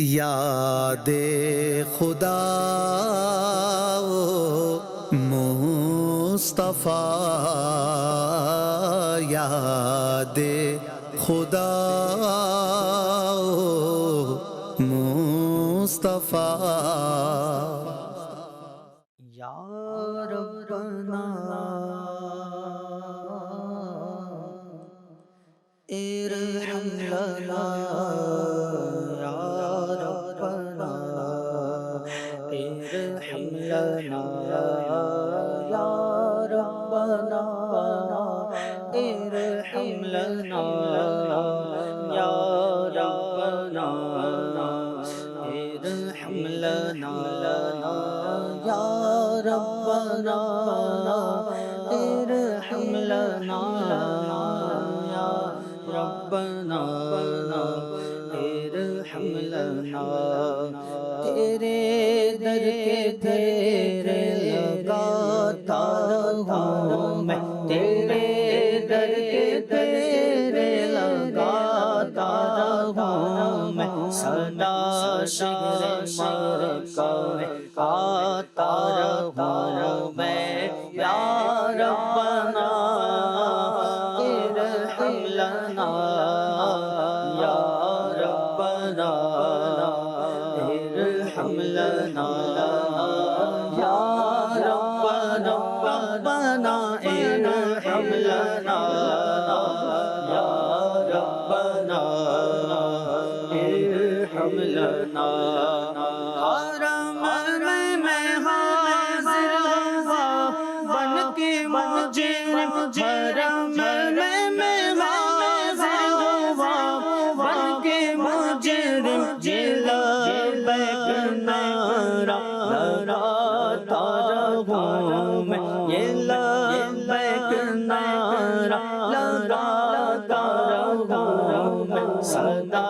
یاد خدا و مصطفیٰ، یاد خدا و مصطفیٰ۔ یا ربنا ارحم لنا، یا ربنا ارحم لنا، یا ربنا ارحم لنا، یا ربنا ارحم لنا، یا ربنا ارحم لنا، یا ربنا ارحم لنا۔ تیرے در کے تیرے لگاتا ہوں میں، تیرے در کے تیرے لگاتا ہوں میں، سدا شکر مکہ میں آتا رہوں میں، یا ربنا ارحم لنا، یا ربنا ارحم لنا، یا ربنا ربنا ارحم لنا، یا ربنا ارحم لنا۔ حرم میں حاضر ہوا بن کے مجرم، حرم میں حاضر ہوا بن کے مجرم، لبیک نعرہ لگاتا رہوں میں، یہ لبیک نعرہ لگاتا رہوں میں، سدا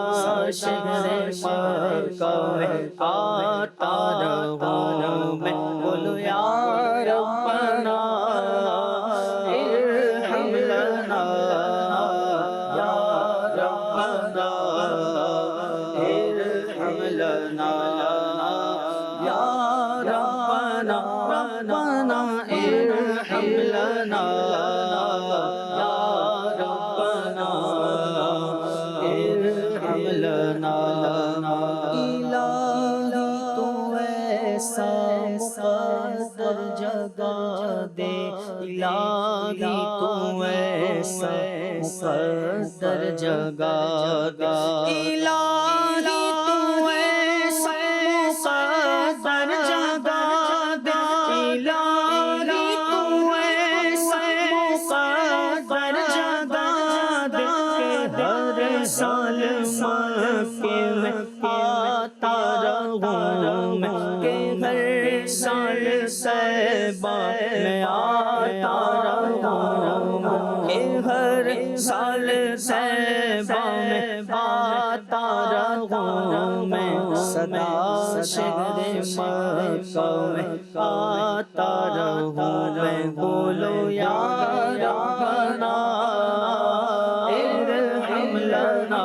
شہر مکہ میں آتا رہوں میں، بولو یا ربنا ارحم لنا، یا ربنا ارحم لنا، یا ربنا ربنا ارحم لنا، یا ربنا ارحم لنا۔ الہی تو ایسا مقدر جگہ دے، الہی تو ایسا مقدر جگہ دے، الہی تو ایسا مقدر جگہ دے، الہی تو ایسا مقدر جگہ دے، کہ ہر سال مکے میں آتا رہوں میں، کہ ہر سال طیبہ میں آتا رہوں میں، کہ ہر سال طیبہ میں آتا رہوں میں، سدا شہر مکہ میں آتا رہوں میں، بولو یا ربنا ارحم لنا،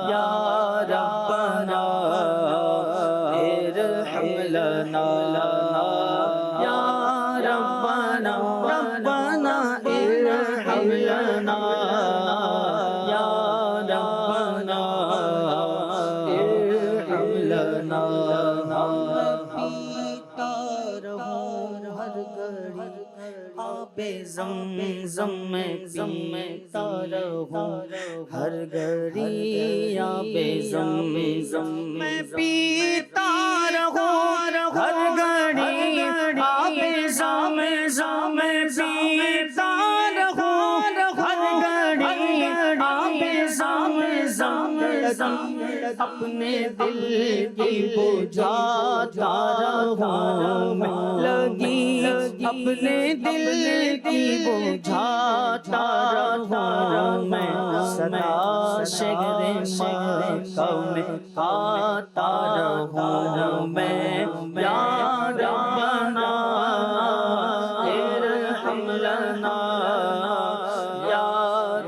یا ربنا ارحم لنا، یا ربنا ربنا ارحم لنا، یا ربنا ارحم لنا۔ پیتا رہوں ہر گھڑی آب زمزم میں، پیتا رہوں ہر گھڑی آب زمزم میں، پیتا رہوں ہر گھڑی آب زمزم میں، پیتا رہوں ہر گھڑی آب زمزم میں، اپنے دل کی بجھاتا رہوں میں، لگی اپنے دل کی بجھاتا رہوں میں، سدا شہر مکہ میں آتا رہوں میں، یا ربنا ارحم لنا، یا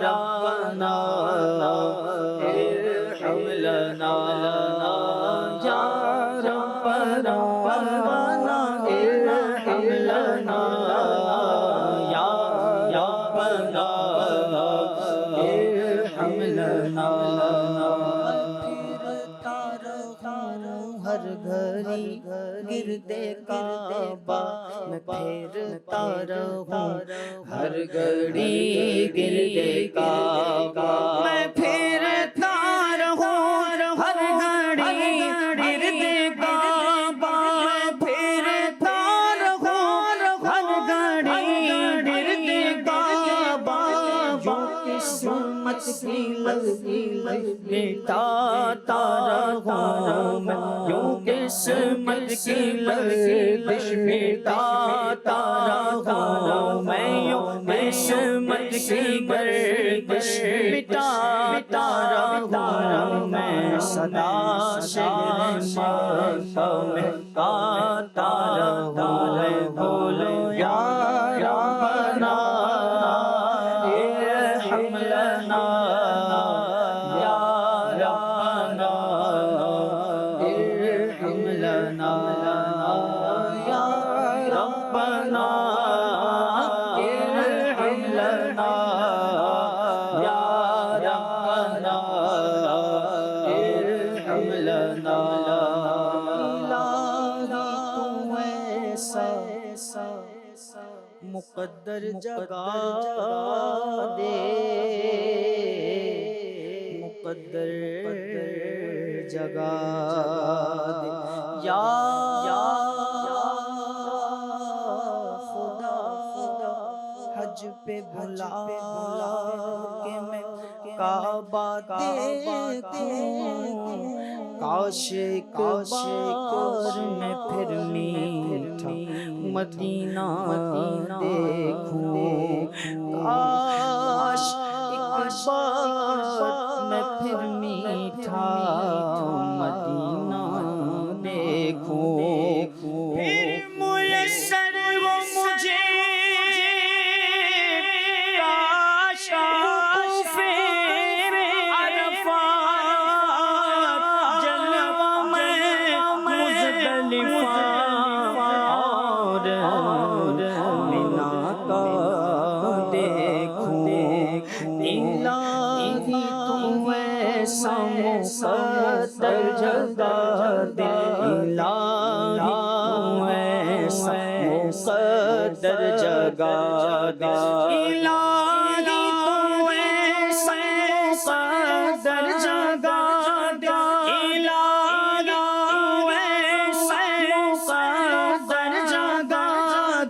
ربنا ارحم لنا۔ ہر گھڑی گردے کعبہ میں پھرتا رہوں، ہر گھڑی گردے کعبہ میں پھرتا رہوں، ہر گھڑی گردے کعبہ میں پھرتا رہوں، ہر گھڑی گردے کعبہ جو قسمت کی لگی مٹاتا رہوں میں، جو قسمت کی لگی مٹاتا رہوں میں، یوں قسمت کی گردش مٹاتا رہوں میں، صدا شعر مکہ میں گاتا رہوں میں، بولو یا ربنا ارحم لنا، یا ربنا ارحم لنا، یا ربنا ارحم لنا، یا ربنا ارحم لنا، الہی تو ایسا مقدر جگا دے، مقدر جگا دے، یا خدا حج پہ بھلا کے میں کعبہ دیکھوں، کاش ایک بار میں پھر میٹھا مدینہ دیکھوں، کاش ایک بار میں پھر میٹھا مدینہ دیکھوں، پھر میسر وہ مجھے کاش وقوف عرفات جلوہ میں مزدلفہ اور منا کا دیکھوں، الہی تو ایسا مقدر جگا دے، الہی تو ایسا مقدر جگا دے، الہی تو ایسا مقدر جگا دے، الہی تو ایسا مقدر جگا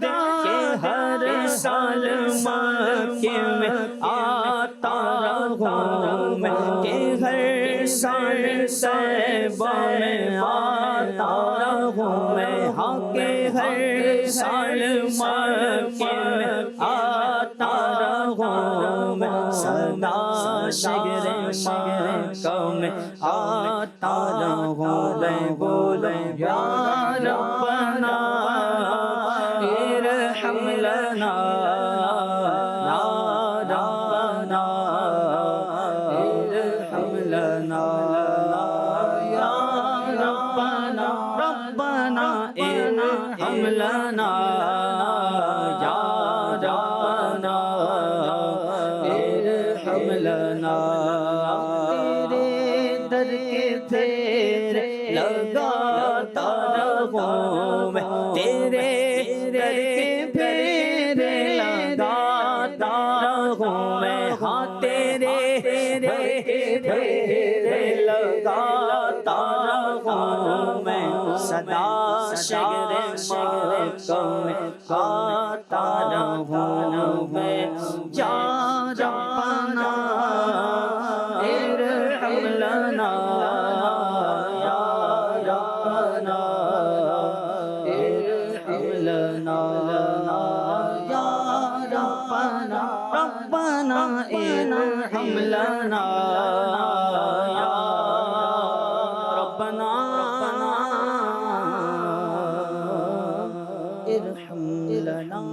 دے کہ ہر سال مکے میں آتا رہوں میں، کہ ہر سال طیبہ میں آتا رہوں میں، ہاں کہ ہر سال مکے میں آتا رہوں میں، صدا شعر مکہ میں آتا رہوں میں، بولو یا ربنا ارحم لنا، یا ربنا ارحم لنا، یا ربنا ربنا ارحم لنا، یا ربنا ارحم لنا، تیرے در کے پھیرے لگاتا رہوں میں، تیرے در کے پھیرے لگاتا رہوں میں، ہاں تیرے در کے پھیرے لگاتا رہوں میں، صدا شعر مکہ میں گاتا رہوں میں، یا ربنا ارحم لنا، یا ربنا ارحم لنا، یا ربنا ربنا ارحم لنا، یا ربنا ارحم لنا۔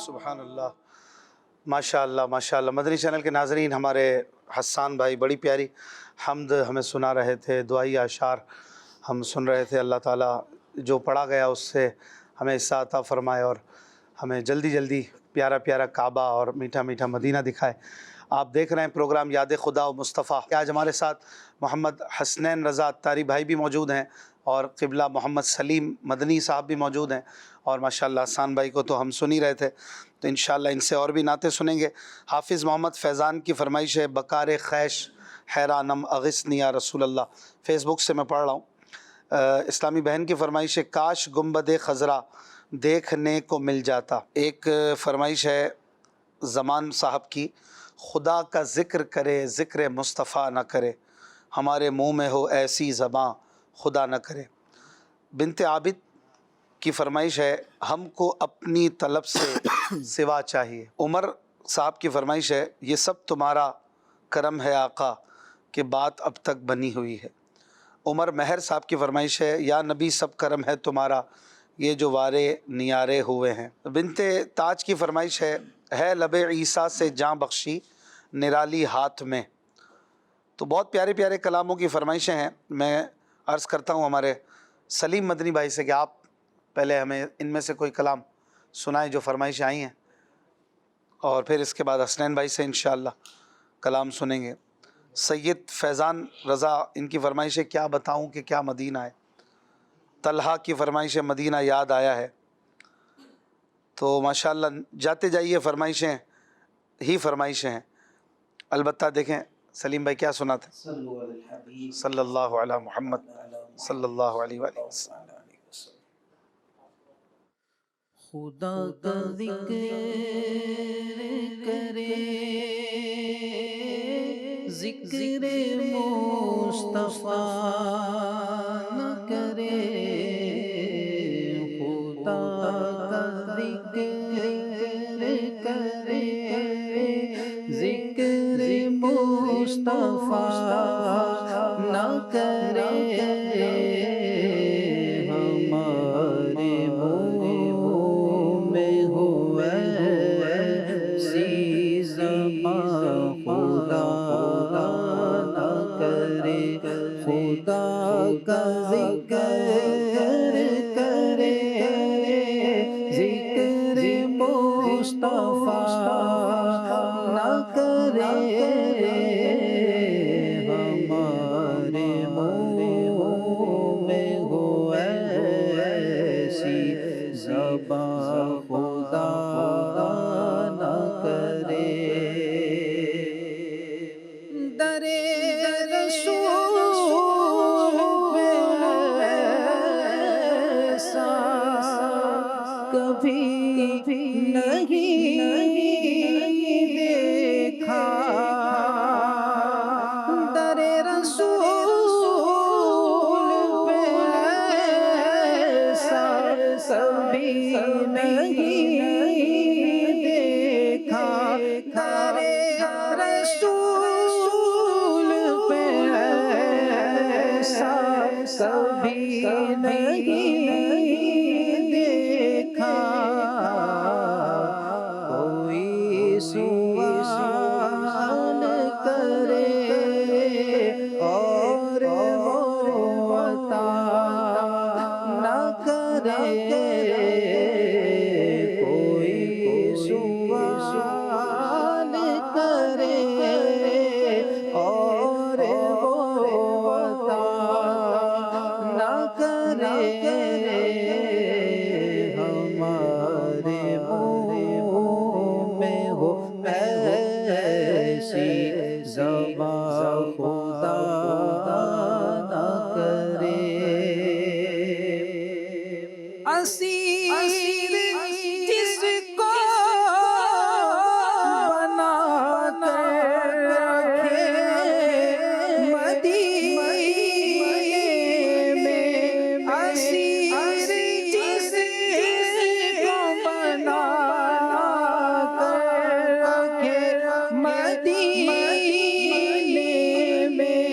سبحان اللہ، ماشاء اللہ ماشاء اللہ۔ مدنی چینل کے ناظرین، ہمارے حسان بھائی بڑی پیاری حمد ہمیں سنا رہے تھے، دعائی اشعار ہم سن رہے تھے۔ اللہ تعالیٰ جو پڑھا گیا اس سے ہمیں حصہ عطا فرمائے اور ہمیں جلدی جلدی پیارا پیارا کعبہ اور میٹھا میٹھا مدینہ دکھائے۔ آپ دیکھ رہے ہیں پروگرام یاد خدا و مصطفیٰ۔ آج ہمارے ساتھ محمد حسنین رضا اتاری بھائی بھی موجود ہیں اور قبلہ محمد سلیم مدنی صاحب بھی موجود ہیں، اور ماشاءاللہ حسان بھائی کو تو ہم سن ہی رہے تھے، تو انشاءاللہ ان سے اور بھی نعتیں سنیں گے۔ حافظ محمد فیضان کی فرمائش ہے بکار خیش حیرانم اغثنی یا رسول اللہ، فیس بک سے میں پڑھ رہا ہوں۔ اسلامی بہن کی فرمائش ہے کاش گنبد خضرا دیکھنے کو مل جاتا۔ ایک فرمائش ہے زمان صاحب کی، خدا کا ذکر کرے ذکر مصطفیٰ نہ کرے، ہمارے منہ میں ہو ایسی زباں خدا نہ کرے۔ بنت عابد کی فرمائش ہے ہم کو اپنی طلب سے سوا چاہیے۔ عمر صاحب کی فرمائش ہے یہ سب تمہارا کرم ہے آقا کہ بات اب تک بنی ہوئی ہے۔ عمر مہر صاحب کی فرمائش ہے یا نبی سب کرم ہے تمہارا یہ جو وارے نیارے ہوئے ہیں۔ بنت تاج کی فرمائش ہے لب عیسیٰ سے جاں بخشی نرالی ہاتھ میں۔ تو بہت پیارے پیارے کلاموں کی فرمائشیں ہیں۔ میں عرض کرتا ہوں ہمارے سلیم مدنی بھائی سے کہ آپ پہلے ہمیں ان میں سے کوئی کلام سنائیں جو فرمائشیں آئی ہیں، اور پھر اس کے بعد حسنین بھائی سے انشاءاللہ کلام سنیں گے۔ سید فیضان رضا، ان کی فرمائش ہے کیا بتاؤں کہ کیا مدینہ ہے۔ طلحہ کی فرمائش ہے مدینہ یاد آیا ہے۔ تو ماشاءاللہ جاتے جائیے، فرمائشیں ہی فرمائشیں ہیں۔ البتہ دیکھیں سلیم بھائی کیا سناتے ہیں، صلی اللہ علی محمد صلی اللہ علیہ وآلہ وسلم۔ خدا کا ذکر کرے ذکر مصطفیٰ نہ کرے، خدا کا ذکر کرے ذکر مصطفیٰ نہ کرے، ہمارے میں ہو ایسی زباں خدا نہ کرے، خدا کا ذکر کرے ذکر مصطفیٰ نہ کرے، ہمارے منہ میں ہو ایسی زباں خدا نہ کرے۔ در رسول پہ ایسا کبھی نہیں دیکھا، در رسول پہ ایسا کبھی نہیں دیکھا، در رسول پہ ایسا کبھی نہیں دیکھا، کوئی سوال کرے اور وہ عطا نہ کرے، کوئی سوال کرے اور وہ عطا نہ کرے، ہمارے منہ میں ہو ایسی زباں خدا نہ کرے۔ اسیر جس کو بنا کر رکھے مدینے میں، اسیر جس کو بنا کر رکھے مدینے میں،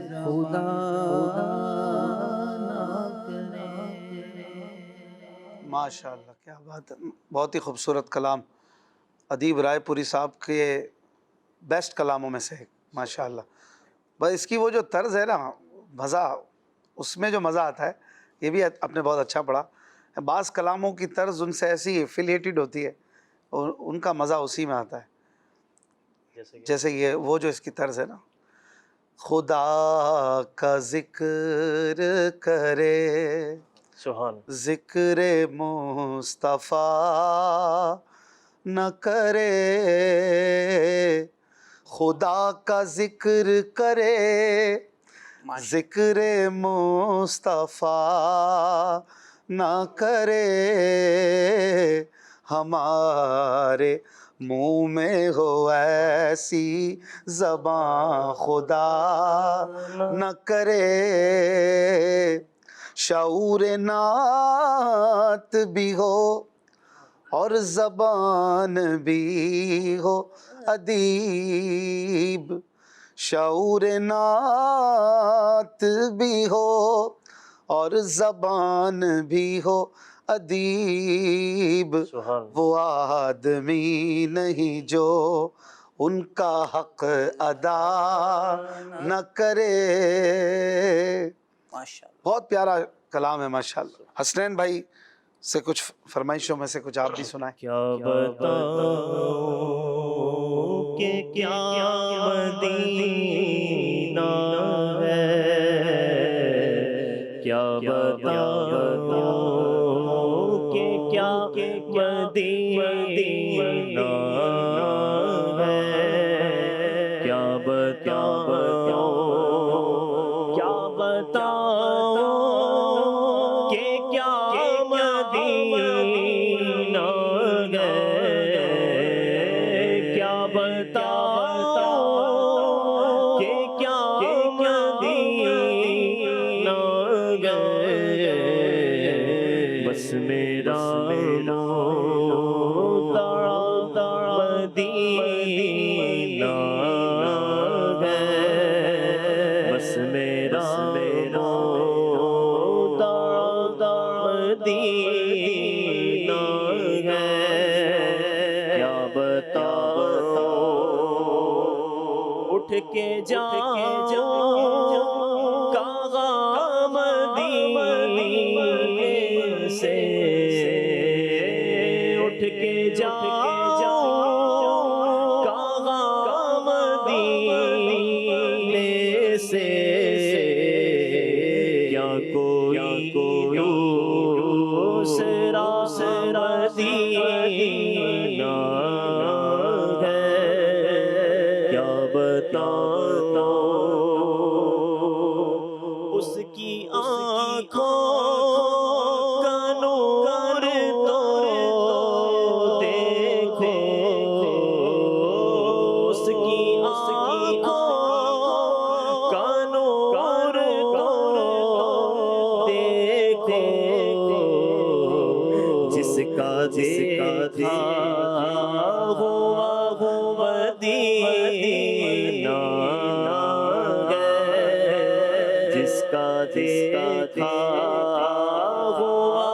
خدا نہ کرے. ماشاء اللہ، کیا بات ہے، بہت ہی خوبصورت کلام، ادیب رائے پوری صاحب کے بیسٹ کلاموں میں سے ایک، ماشاء اللہ. بس اس کی وہ جو طرز ہے نا، مزہ، اس میں جو مزہ آتا ہے، یہ بھی آپ نے بہت اچھا پڑھا. بعض کلاموں کی طرز ان سے ایسی ایفیلیٹڈ ہوتی ہے اور ان کا مزہ اسی میں آتا ہے. جیسے یہ وہ جو اس کی طرز ہے نا، خدا کا ذکر کرے سبحان. ذکر مصطفیٰ نہ کرے، خدا کا ذکر کرے ذکر مصطفیٰ نہ کرے، ہمارے منہ میں ہو ایسی زبان خدا نہ کرے. شعور نعت بھی ہو اور زبان بھی ہو ادیب، شعور نعت بھی ہو اور زبان بھی ہو ادیب، سبحان. وہ آدمی نہیں جو ان کا حق ادا نہ کرے. بہت پیارا کلام ہے ماشاءاللہ. حسنین بھائی سے کچھ فرمائشوں میں سے کچھ آپ بھی سنائیں. کیا بتاؤں کہ کیا مدینہ ہے، کیا بتاؤں کہ کیا مدینہ ہے، کیا بتاؤں، کیا بتاؤں کہ کیا مدینہ ہے، کیا بتاؤں کہ کیا مدینہ ہے. بس میرا مدینہ ہے، بس میرا مدینہ ہے. کیا بتاؤں اٹھ کے جاؤ کہاں مدینے سے، اٹھ کے جاؤ کہاں مدینے سے، کیا کوئی دوسرا مدینہ ہے، کیا بتاؤں اس کی آنکھوں کا نور تو دیکھو، اس کی آنکھوں کا نور تو دیکھو، جس کا دیکھا ہوا مدینہ ہے، جس کا دیکھا ہوا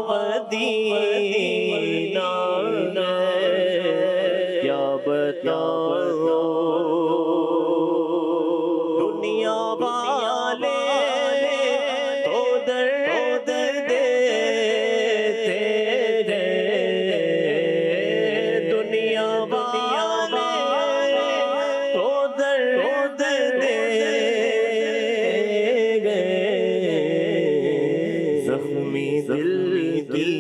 مدینہ ہے. کیا بتاؤں دنیا والے تو درد دیتے تھے، دنیا والے تو درد دیتے گئے، زخمی دل کی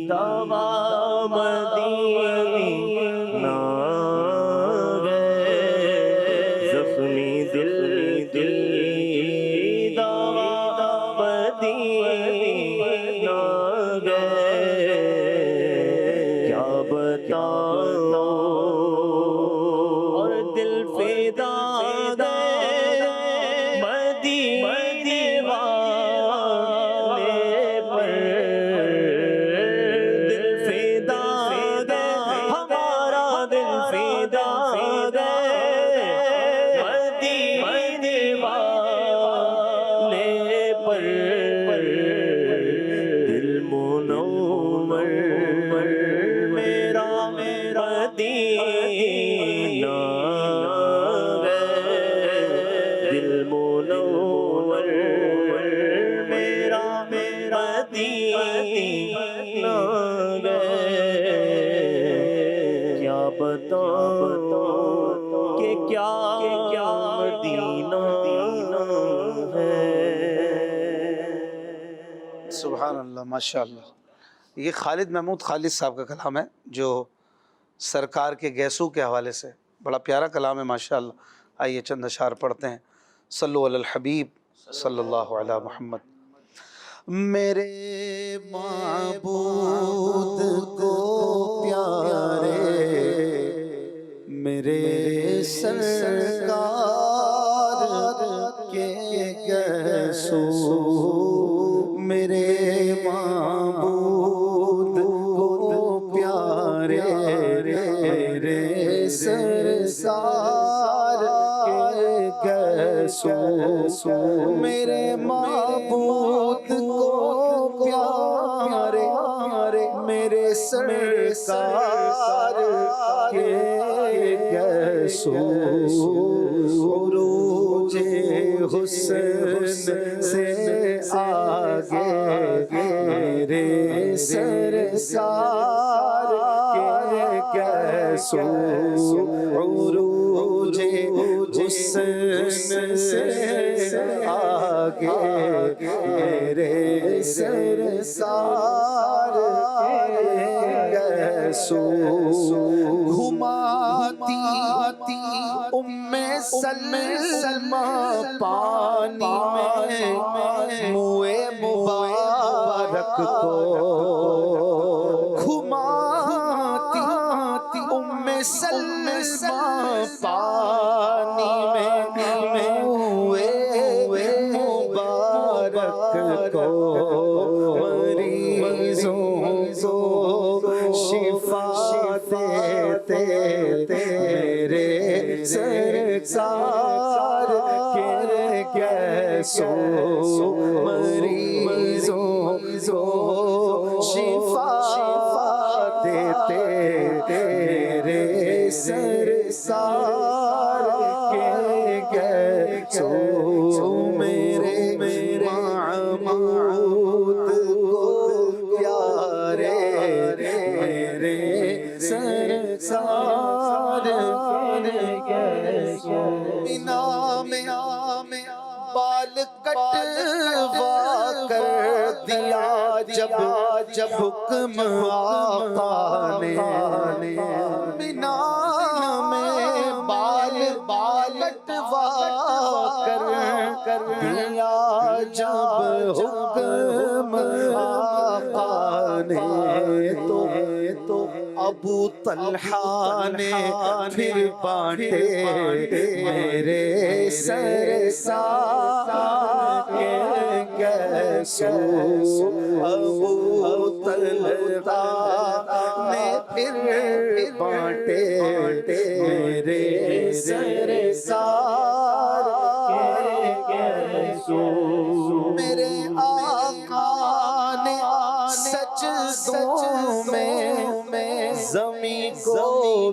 دوا مدینہ ہے، زخمی دل کی دوا مدینہ ہے. کیا بتاؤں اور دل فدا گئے مدینے والے پر، دل سبحان اللہ ماشاء اللہ. یہ خالد محمود خالد صاحب کا کلام ہے جو سرکار کے گیسو کے حوالے سے بڑا پیارا کلام ہے ماشاء اللہ. آئیے چند اشعار پڑھتے ہیں. صلو علی الحبیب صلی اللہ علی محمد. میرے معبود کو پیارے میرے سرکار کے گیسو میرے معبود کو پیارے میرے سرکار کے گیسو میرے معبود کو پیارے میرے سرکار کے گیسو عروج حسن سے آگے میرے سرکار کے گیسو عروج حسن سے آگے میرے سرکار کے گیسو گھماتی ام سلمہ پانی میں منہ مبارک کو گھماتی ام سلمہ پانی میں منہ مبارک کو مریضوں کو شفا دیتے تیرے سرکار کے گیسو مریضوں کو شفا دیتے تیرے سرکار کے گیسو میرے معبود کو پیارے میرے سرکار کے گیسو مینا میں بال کٹوا کر دیا جب حکم آقا نے مینا میں بال کٹوا کر دیا جب حکم آقا نے تو ابو طلحہ نے پھر بانٹے میرے سرکار کے گیسو ابو طلحہ نے پھر بانٹے میرے سرکار کے گیسو میرے آقا نے سجدوں میں زمین کو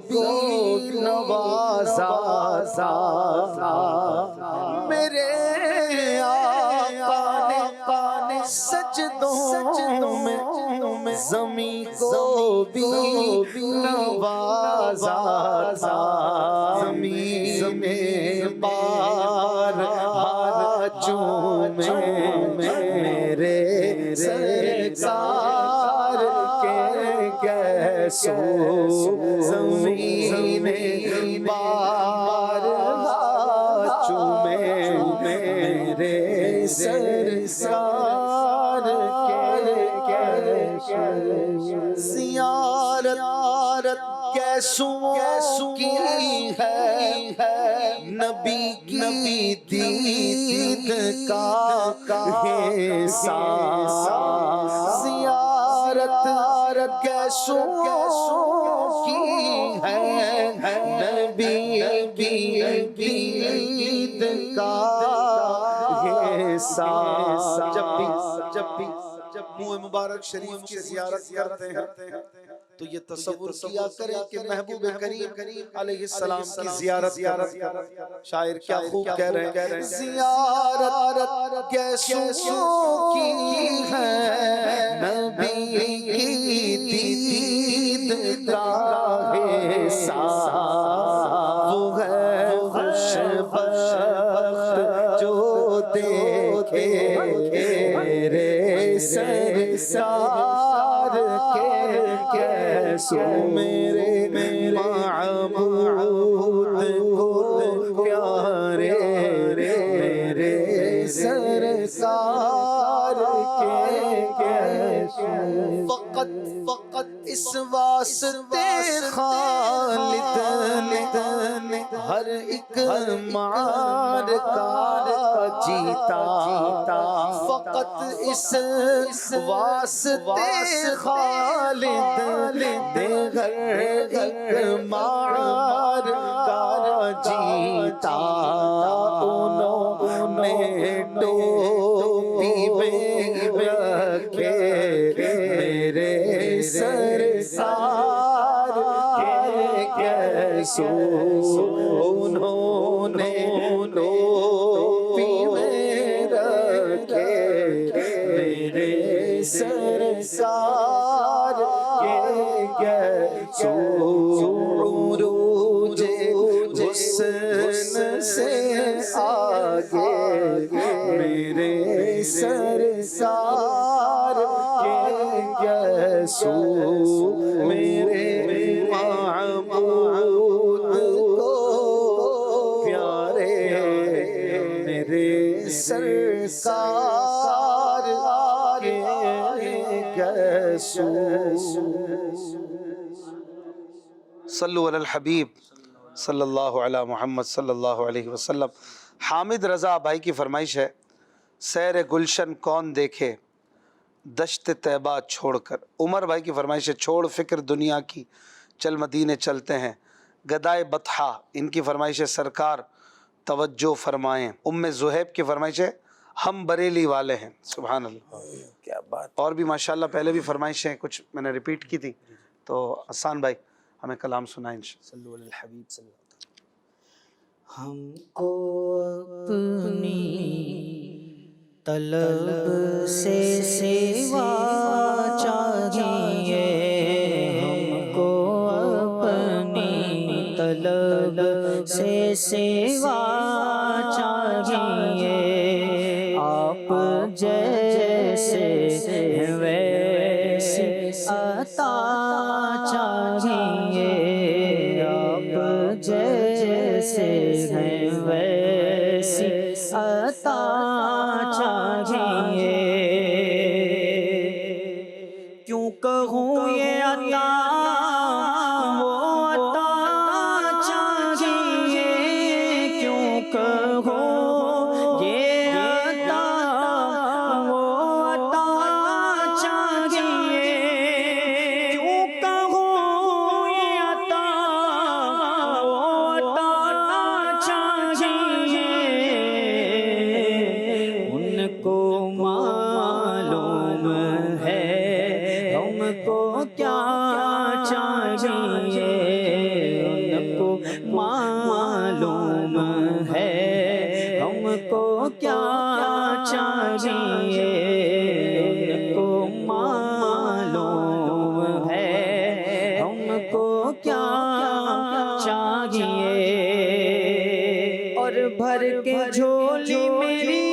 بھی نوازا میرے آقا نے سجدوں میں زمین کو بھی نوازا زمین میں بار چومے میرے سرکار کے گیسو زمین بار چومے میرے سرکار کے گیسو زیارت گیسو کی ہے نبی کی دید کا حصہ زیارت گیسو کی ہے نبی کی دید کا حصہ جب منہ مبارک شریف کی زیارت کرتے ہیں تو یہ تصور کیا کریں کہ محبوب کریم علیہ السلام کی زیارت شاعر کیا خوب کہہ رہے ہیں زیارت کیسوں کی ہے نبی کی دید کا حصہ وہ ہے خوش بخت جو دیکھے میرے سرکار کے کیسو میرے معبود کو پیارے میرے سرکار کے کیسو فقط اس واسطے خالد نے ہر ایک معرکہ جیتا فقط اس واسطے خالد نے ہر ایک معرکہ جیتا انہوں نے ٹوپی میں رکھے میرے سرکار کے کیسو انہوں نے ٹوپی میں رکھے میرے سرکار کے کیسو عروج حسن سے آگے میرے سرکار کے کیسو میرے معبود کو پیارے میرے سرکار کے کیسو صلو علی الحبیب صلی اللہ علی محمد صلی اللہ علیہ وسلم۔ حامد رضا بھائی کی فرمائش ہے، سیر گلشن کون دیکھے دشت طیبہ چھوڑ کر۔ عمر بھائی کی فرمائش ہے، چھوڑ فکر دنیا کی چل مدینے چلتے ہیں۔ گدائے بطحہ ان کی فرمائش ہے، سرکار توجہ فرمائیں۔ ام زہیب کی فرمائش ہے، ہم بریلی والے ہیں۔ سبحان اللہ، کیا بات۔ اور بھی ماشاءاللہ پہلے بھی فرمائشیں کچھ میں نے ریپیٹ کی تھی، تو حسان بھائی ہمیں کلام سنائیں انشاءاللہ۔ صلو علی الحبیب صلی اللہ علیہ وسلم۔ ہم کو اپنی طلب سے سوا چاہیے، ہم کو اپنی طلب سے سوا چاہیے، آپ جیسے ویسے عطا چاہیے، آپ جیسے ہیں ویسی عطا چاہیے، کیوں کہوں یہ عطا وہ عطا چاہیے، کیوں کہوں یہ عطا وہ عطا چاہیے، کیوں کہوں یہ عطا وہ عطا چاہیے، ان کو معلوم ہے ہم کو کیا چاہیے، ان کو معلوم ہے ہم کو کیا چاہیے، ان کو معلوم ہے ہم کو کیا چاہیے، اور بھر کے جھولی میری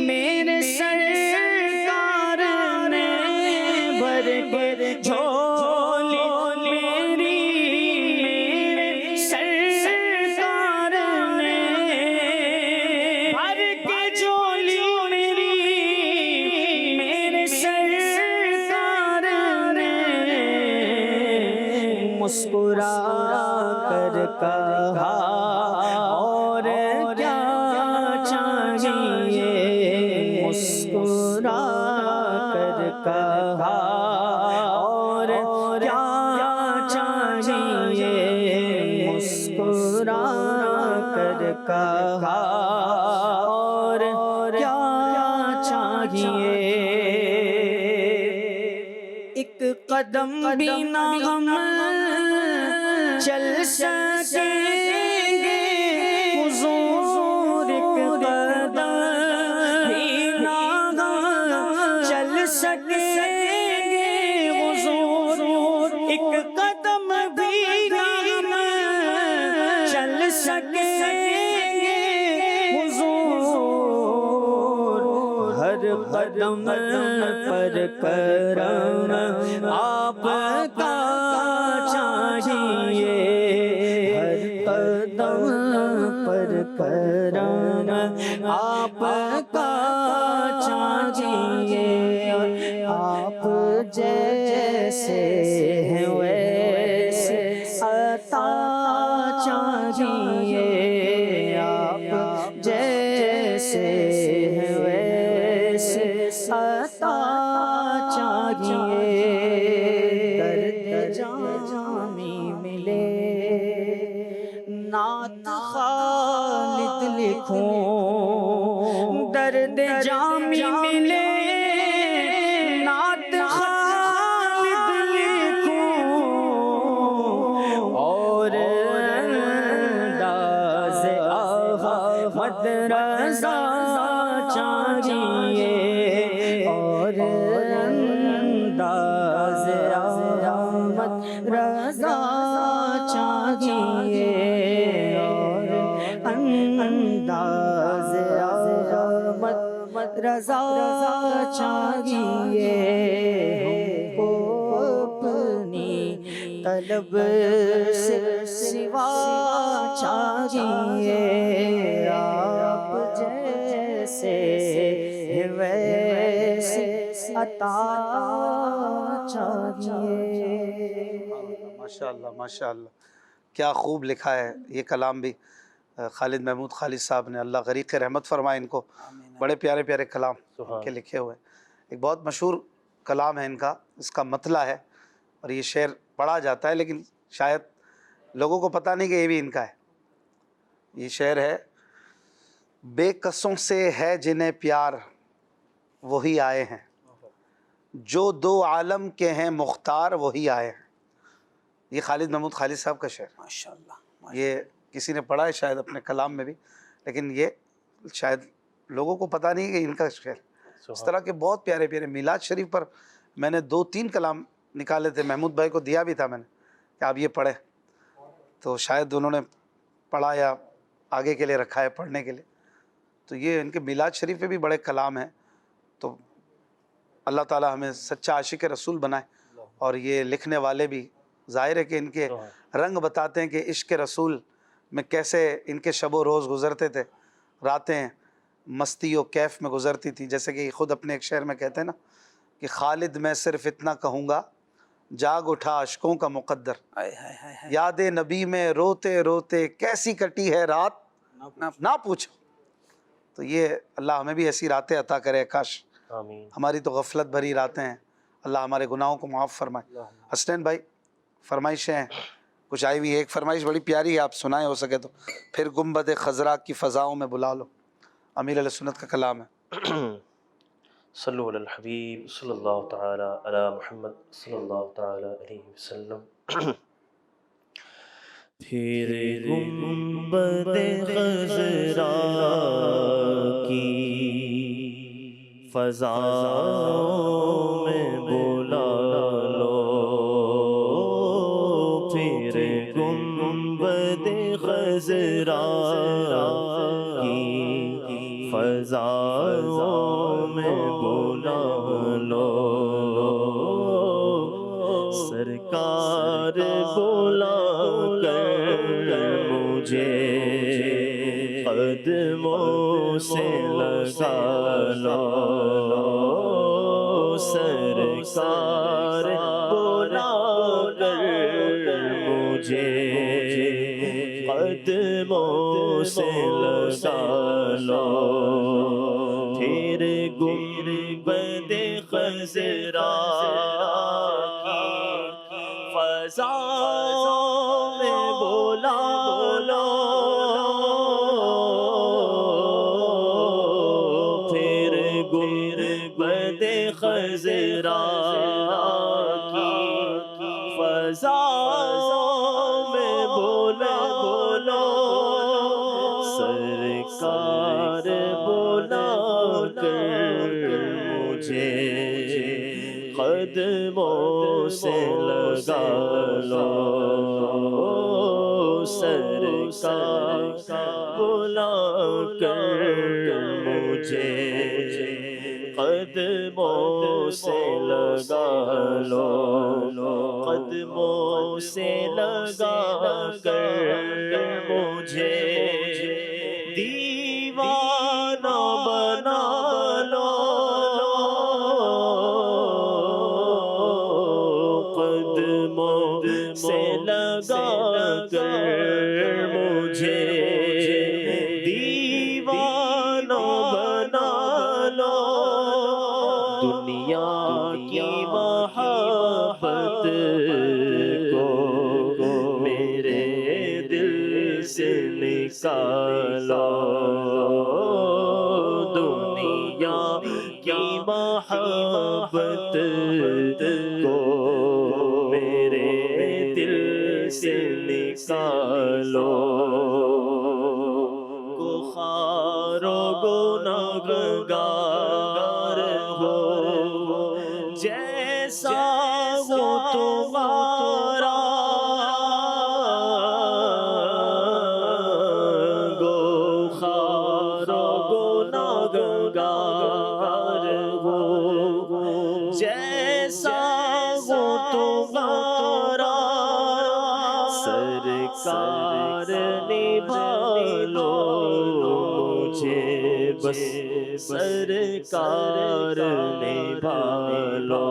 میرے سرکار نے، بھر کے جھولی میری میرے سرکار نے، بھر کے جھولی میری میرے سرکار نے، مسکرا کر کہا اور کیا چاہیے، مسکرا کر کہا اور کیا چاہیے، مسکرا کر کہا اور کیا چاہیے، ایک قدم بھی نہ ہم چل سکیں گے حضور، ایک قدم بھی نہ ہم چل سکیں گے حضور، ایک قدم بھی نہ ہم چل سکیں گے حضور، ہر قدم پر کرم آپ کا چاہیے، ہر قدم پر کرم آپ کا چاہیے، آپ جیسے ہیں ویسے عطا چاہیے، آپ جیسے ہیں ویسے عطا چاہیے، درد جامی ملے نعت خالد لکھوں، درد جامی ملے نعت خالد لکھوں، اور انداز احمد رضا چاہیے، اور انداز احمد رضا چاہیے، اور انداز احمد رضا چاہیے، ہم کو اپنی طلب سے سوا چاہیے، آپ جیسے ہیں ویسے عطا چاہیے۔ ماشاءاللہ ماشاءاللہ، کیا خوب لکھا ہے یہ کلام بھی خالد محمود خالد صاحب نے، اللہ غریق رحمت فرمائے ان کو، بڑے پیارے پیارے کلام ان کے لکھے ہوئے۔ ایک بہت مشہور کلام ہے ان کا، اس کا مطلع ہے، اور یہ شعر پڑھا جاتا ہے لیکن شاید لوگوں کو پتہ نہیں کہ یہ بھی ان کا ہے۔ یہ شعر ہے: بے کسوں سے ہے جنہیں پیار وہی آئے ہیں، جو دو عالم کے ہیں مختار وہی آئے ہیں۔ یہ خالد محمود خالد صاحب کا شعر، ماشاءاللہ۔ یہ کسی نے پڑھا ہے شاید اپنے کلام میں بھی، لیکن یہ شاید لوگوں کو پتہ نہیں کہ ان کا شعر۔ اس طرح کے بہت پیارے پیارے میلاد شریف پر میں نے 2-3 کلام نکالے تھے، محمود بھائی کو دیا بھی تھا میں نے کہ آپ یہ پڑھیں، تو شاید انہوں نے پڑھا یا آگے کے لیے رکھا ہے پڑھنے کے لیے۔ تو یہ ان کے میلاد شریف پہ بھی بڑے کلام ہیں، تو اللہ تعالی ہمیں سچا عاشق رسول بنائے، اور یہ لکھنے والے بھی ظاہر ہے کہ ان کے رنگ بتاتے ہیں کہ عشق رسول میں کیسے ان کے شب و روز گزرتے تھے، راتیں مستی و کیف میں گزرتی تھی، جیسے کہ خود اپنے ایک شعر میں کہتے ہیں نا کہ خالد میں صرف اتنا کہوں گا، جاگ اٹھا اشکوں کا مقدر، یاد نبی میں روتے روتے کیسی کٹی ہے رات نہ پوچھو۔ تو یہ اللہ ہمیں بھی ایسی راتیں عطا کرے، کاش آمین۔ ہماری تو غفلت بھری راتیں ہیں، اللہ ہمارے گناہوں کو معاف فرمائے۔ حسنین بھائی فرمائشیں ہیں کچھ آئی ہوئی ہے، ایک فرمائش بڑی پیاری ہے، آپ سنائیں ہو سکے تو، پھر گنبد خضرا کی فضاؤں میں بلا لو، امیر علیہ سنت کا کلام ہے۔ صلو علی الحبیب صلی اللہ تعالی علی محمد صلی اللہ تعالی علیہ وسلم۔ پھر گنبد خضرا کی فضاؤں میں بلا لو، پھر گنبد خضرا کی فضاؤں میں بلا لو، سرکار بلا کر مجھے قدموں سے لگا لو، سرکار بلا کر مجھے قدموں سے لگا لو، پھر گنبد خضرا کی فضاؤں میں بلا لو، پھر گنبد خضرا کی فضاؤں میں بلا لو، سرکار بلا کر مجھے قدموں سے لگا لو، سرکار بلا کر مجھے قدموں سے لگا لو، قدموں سے لگا کر مجھے دیوانہ بنا لو، قدموں سے لگا کر مجھے دیوانہ بنا لو، دنیا کی محبت کو میرے دل سے نکالو، دنیا کی محبت کو میرے دل سے نکالو، خار و گنہگار ہو جیسا ہو تمہارا، خار و گنہگار ہو جیسا ہو تمہارا، سرکار نبھا لو مجھے بس، سرکار نبھا لو،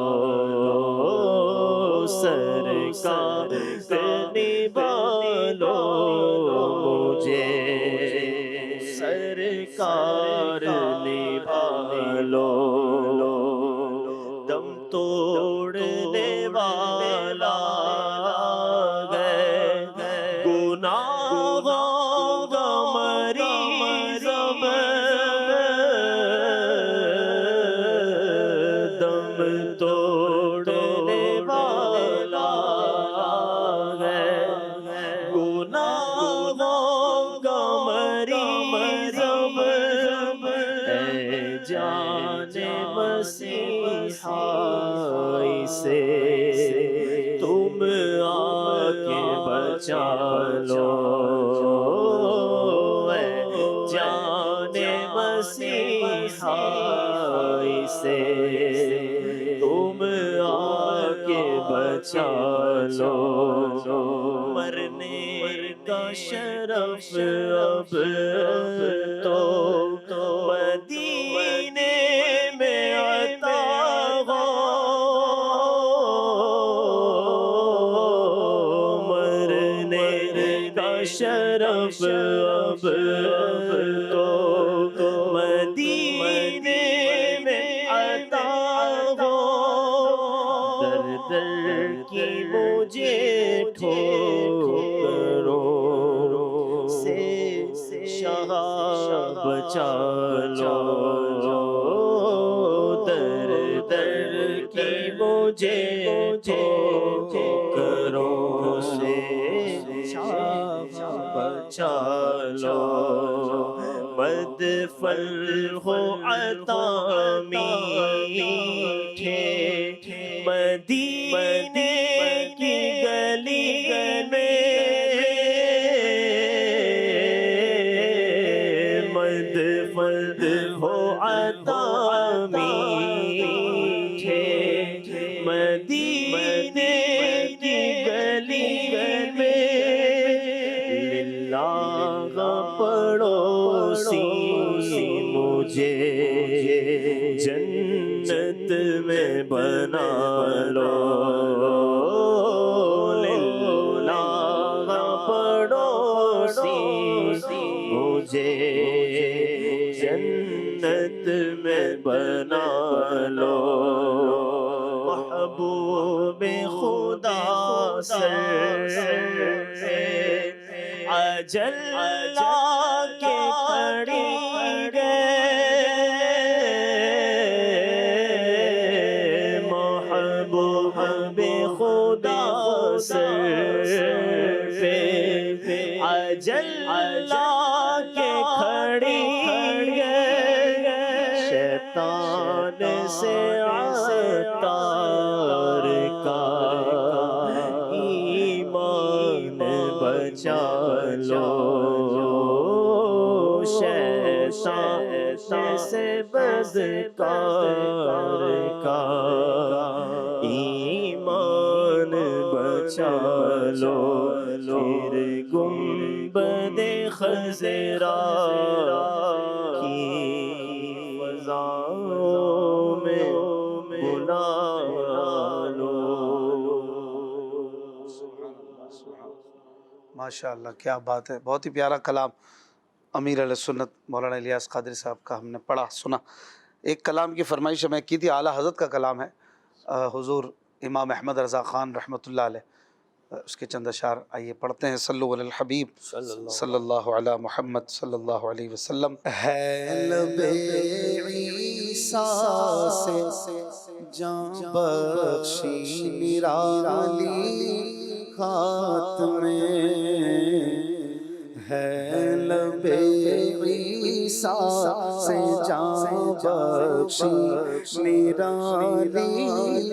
سرکار نبھا لو مجھے، سرکار نبھا لو، دم توڑنے والا ہے گناہوں کا مریض دم توڑنے والا ہے گناہوں کا مریض، اے جان مسیحا اسے تم آ کے بچا لو، اے جان مسیحا اسے تم آ کے بچا لو، مرنے کا شرف اب تو مدینے میں عطا ہو، مرنے کا شرف اب تو مدینے میں عطا ہو، در در کی مجھے ٹھوکروں سے شاہ بچا لو، در در کی مجھے ٹھوکروں سے شاہ بچا لو، مدفن ہو عطا میٹھے مدینے کی گلی میں، مدفن ہو عطا میٹھے مدینے کی گلی میں، للہ پڑوسی مجھے جنت میں بنا لو، للہ پڑوسی مجھے جنت میں بنا لو، محبوب خدا سے اجل لا کے کھڑی گئے، محبوب خدا سے اجل لا کے کھڑی گئے، شیطان سے عطار کا ایمان بچا لو، شیطان شیطان سے بدکار کا ایمان بچا لو پھر گنبد خضرا کی فضاؤں میں بلا لو۔ ماشاء اللہ، کیا بات ہے، بہت ہی پیارا کلام امیر علیہ سنت مولانا الیاس قادری صاحب کا ہم نے پڑھا سنا۔ ایک کلام کی فرمائش میں کی تھی، اعلیٰ حضرت کا کلام ہے، حضور امام احمد رضا خان رحمۃ اللہ علیہ، اس کے چند اشعار آئیے پڑھتے ہیں۔ صلو علی الحبیب صلی اللہ علی محمد صلی اللہ علیہ وسلم۔ ہے لب عیسیٰ سے جان بخشی نرالی خاتمے، ہے لب عیسیٰ سے جان بخشی نرالی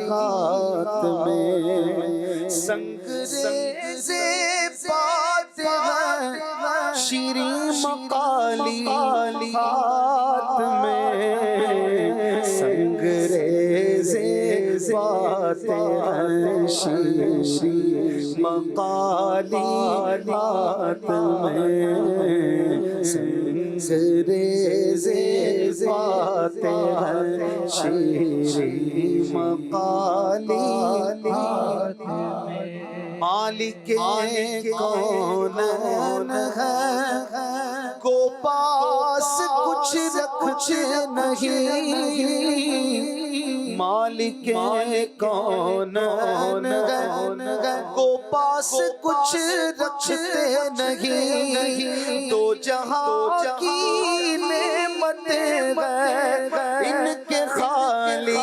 خاتمے، سنگ ریز بات ہے شیریں مقالی ہاتھ میں، سنگ ریز بات ہے شیریں مقالی ہاتھ میں، سنگ ریز بات ہے شیریں مقالی ہاتھ میں، مالک کونین ہے کو پاس کچھ نہیں، مالک کونین ہے کو پاس کچھ رکھتے نہیں، تو جہاں کی نعمتیں ہیں ان کے خالی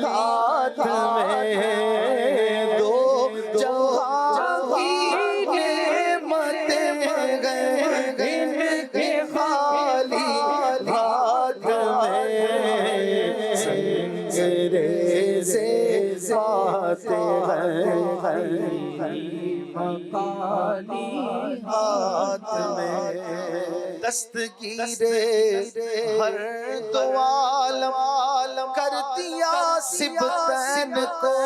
ہاتھ میں، ہاتھ میں دستگیر ہر دو عالم کر دیا سبتین کو،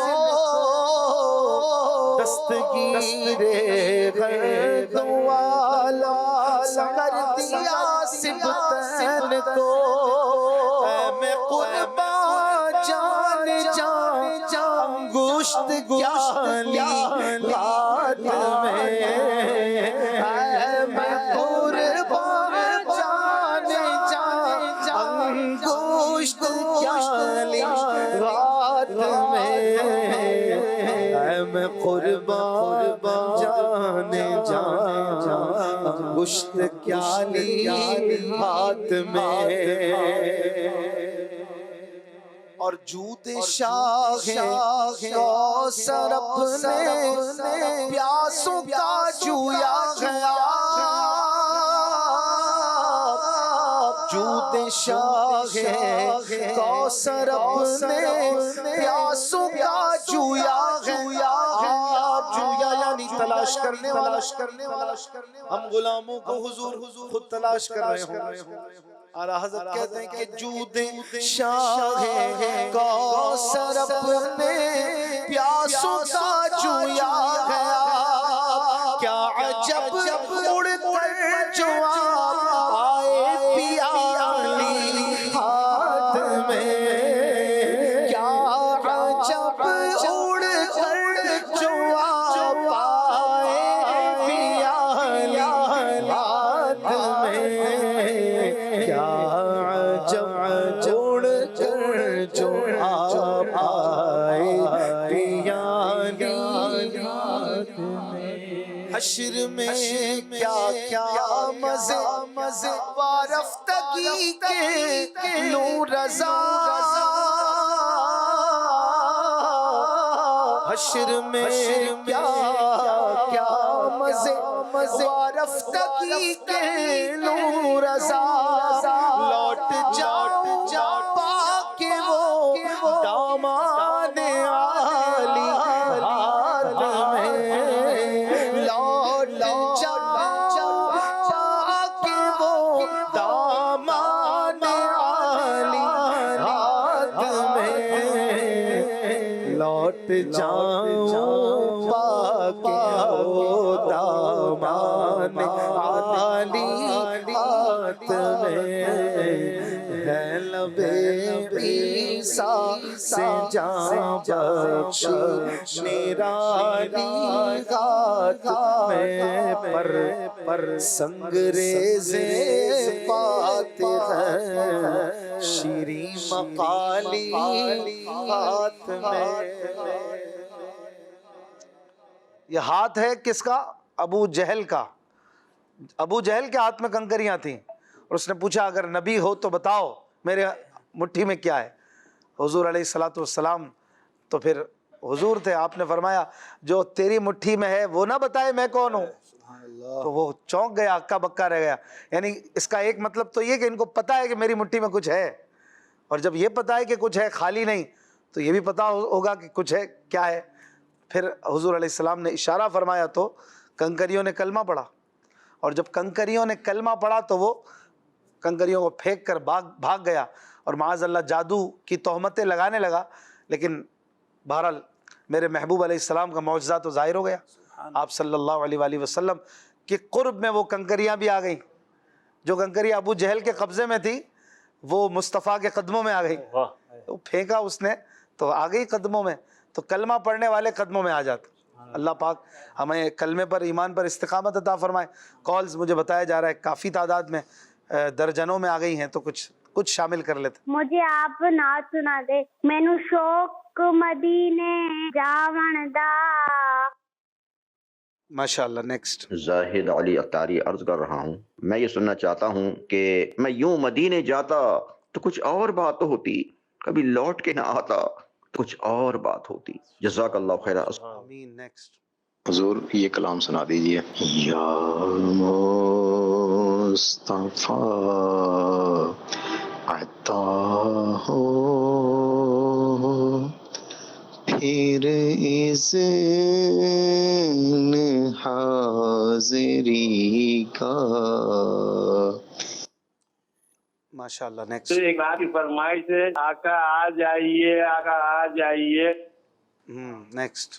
دستگیر ہر دو عالم کر دیا سبتین کو، میں قربان جان گوشت کیا ہاتھ میں، میں قربان جان گوشت کیا ہاتھ میں، میں قربان جان گوشت کیا ہاتھ میں، اور جود شاہ کوثر اپنے پیاسوں کا جویا گیا، جود شاہ کوثر اپنے پیاسوں کا جویا گیا، جویا یعنی تلاش کرنے والا، ہم غلاموں کو حضور خود تلاش کر رہے ہوں۔ اعلیٰ حضرت کہتے ہیں کہ جود شاہ کوثر اپنے پیاسوں کا جویا گیا، کیا عجب اڑ کر جو آئے پیالی ہاتھ میں، کیا عجب اڑ کر جو پائے پیالی ہاتھ میں، کیا عجب اڑ کر جو آئے پیالی ہاتھ میں، حشر میں کیا کیا مزے وارفتگی کے نور رضا، حشر میں کیا کیا مزے وارفتگی کے نور رضا، لوٹ جا پا کے وہ دامان عالی ہاتھ میں، لوٹ جا پا کے وہ دامان جاؤں پاک ہو دامان عالی ہاتھ میں ہے لب عیسیٰ سے جاں بخشی نرالی ہاتھ میں پر سنگریزے پاتے ہیں شیریں مقالی ہاتھ میں۔ یہ ہاتھ ہے کس کا؟ ابو جہل کا۔ ابو جہل کے ہاتھ میں کنکریاں تھیں اور اس نے پوچھا اگر نبی ہو تو بتاؤ میرے مٹھی میں کیا ہے؟ حضور علیہ الصلوۃ والسلام تو پھر حضور تھے، آپ نے فرمایا جو تیری مٹھی میں ہے وہ نہ بتائے میں کون ہوں؟ تو وہ چونک گیا، ہکا بکا رہ گیا۔ یعنی اس کا ایک مطلب تو یہ کہ ان کو پتا ہے کہ میری مٹھی میں کچھ ہے، اور جب یہ پتا ہے کہ کچھ ہے خالی نہیں تو یہ بھی پتا ہوگا کہ کچھ ہے، کیا ہے۔ پھر حضور علیہ السلام نے اشارہ فرمایا تو کنکریوں نے کلمہ پڑھا، اور جب کنکریوں نے کلمہ پڑھا تو وہ کنکریوں کو پھینک کر بھاگ گیا اور معاذ اللہ جادو کی تہمتیں لگانے لگا۔ لیکن بہرحال میرے محبوب علیہ السلام کا معجزہ تو ظاہر ہو گیا۔ آپ صلی اللہ علیہ وآلہ وسلم کے قرب میں وہ کنکریاں بھی آ گئیں، جو کنکریاں ابو جہل کے قبضے میں تھی وہ مصطفیٰ کے قدموں میں آ گئی، وہ پھینکا اس نے تو آ گئی قدموں میں۔ تو کلمہ پڑھنے والے قدموں میں آ جاتے۔ اللہ پاک ہمیں کلمے پر، ایمان پر استقامت عطا فرمائے۔ کالز مجھے بتایا جا رہا ہے کافی تعداد میں، درجنوں میں آ گئی ہیں، تو کچھ شامل کر لیتے۔ مجھے آپ نعت سنا دے۔ مینو شوق مدینے جاون دا۔ ماشاءاللہ، نیکسٹ۔ زاہد علی اختاری عرض کر رہا ہوں، میں یہ سننا چاہتا ہوں کہ میں یوں مدینے جاتا تو کچھ اور بات ہوتی، کبھی لوٹ کے نہ آتا تو کچھ اور بات ہوتی۔ جزاک اللہ خیر۔ آمین۔ نیکسٹ۔ حضور یہ کلام سنا دیجئے۔ یا مصطفیٰ عطا ہو پھر اذن حاضری کا۔ ماشاءاللہ، نیکسٹ۔ ایک بات کی فرمائش ہے، آقا آ جائیے، آقا آ جائیے۔ نیکسٹ۔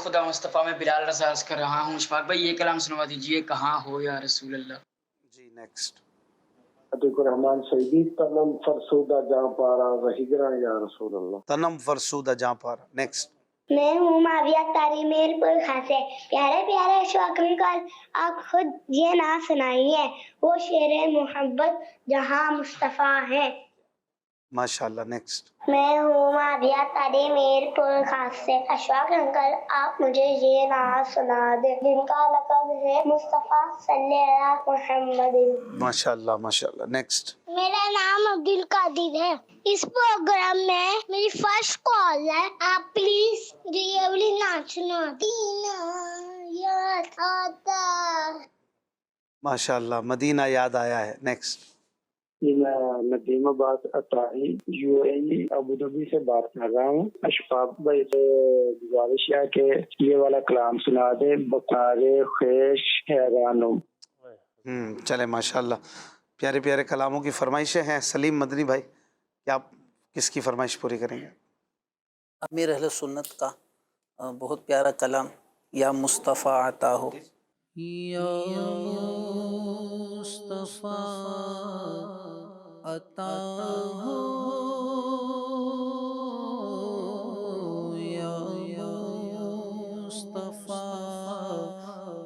خدا مصطفیٰ میں بلال رضا عرض کر رہا ہوں، اشفاق بھائی یہ کلام سنوا دیجئے، کہاں ہو یا رسول اللہ۔ جی نیکسٹ۔ عتیق الرحمان سعیدی، تنم فرسودہ جاں پارا رہگرا یا رسول اللہ۔ تنم فرسودہ جاں پارا۔ نیکسٹ۔ میں ہوں معاویہ تاری میر پور خاں سے۔ پیارے پیارے اشفاق انکل، آپ خود یہ نعت سنائیے، وہ شیر محبت جہاں مصطفیٰ ہے۔ ماشاءاللہ، نیکسٹ۔ میں ہوں معاویہ تاری میر پور خاں سے۔ اشفاق انکل آپ مجھے یہ نعت سنا دیں جن کا لقب ہے مصطفیٰ صلی اللہ محمد۔ ماشاءاللہ، ماشاءاللہ، نیکسٹ۔ میرا نام عبد القادر ہے۔ اس پروگرام میں میری فرسٹ کال ہے، آپ پلیز مجھے یہ والی نعت سنا دینا یاد آتا۔ ماشاءاللہ، مدینہ یاد آیا ہے۔ نیکسٹ۔ جی میں ندیم عباس اطائی UAE ابوظہبی سے بات کر رہا ہوں۔ اشفاق بھائی سے گزارش ہے کہ یہ والا کلام سنا دے، بکارے خیش حیرانم۔ چلے، ماشاءاللہ، پیارے پیارے کلاموں کی فرمائشیں ہیں۔ سلیم مدنی بھائی، کیا آپ کس کی فرمائش پوری کریں گے؟ امیر اہل سنت کا بہت پیارا کلام، یا مصطفیٰ عطا ہو۔ یا مصطفیٰ عطا ہو، یا مصطفیٰ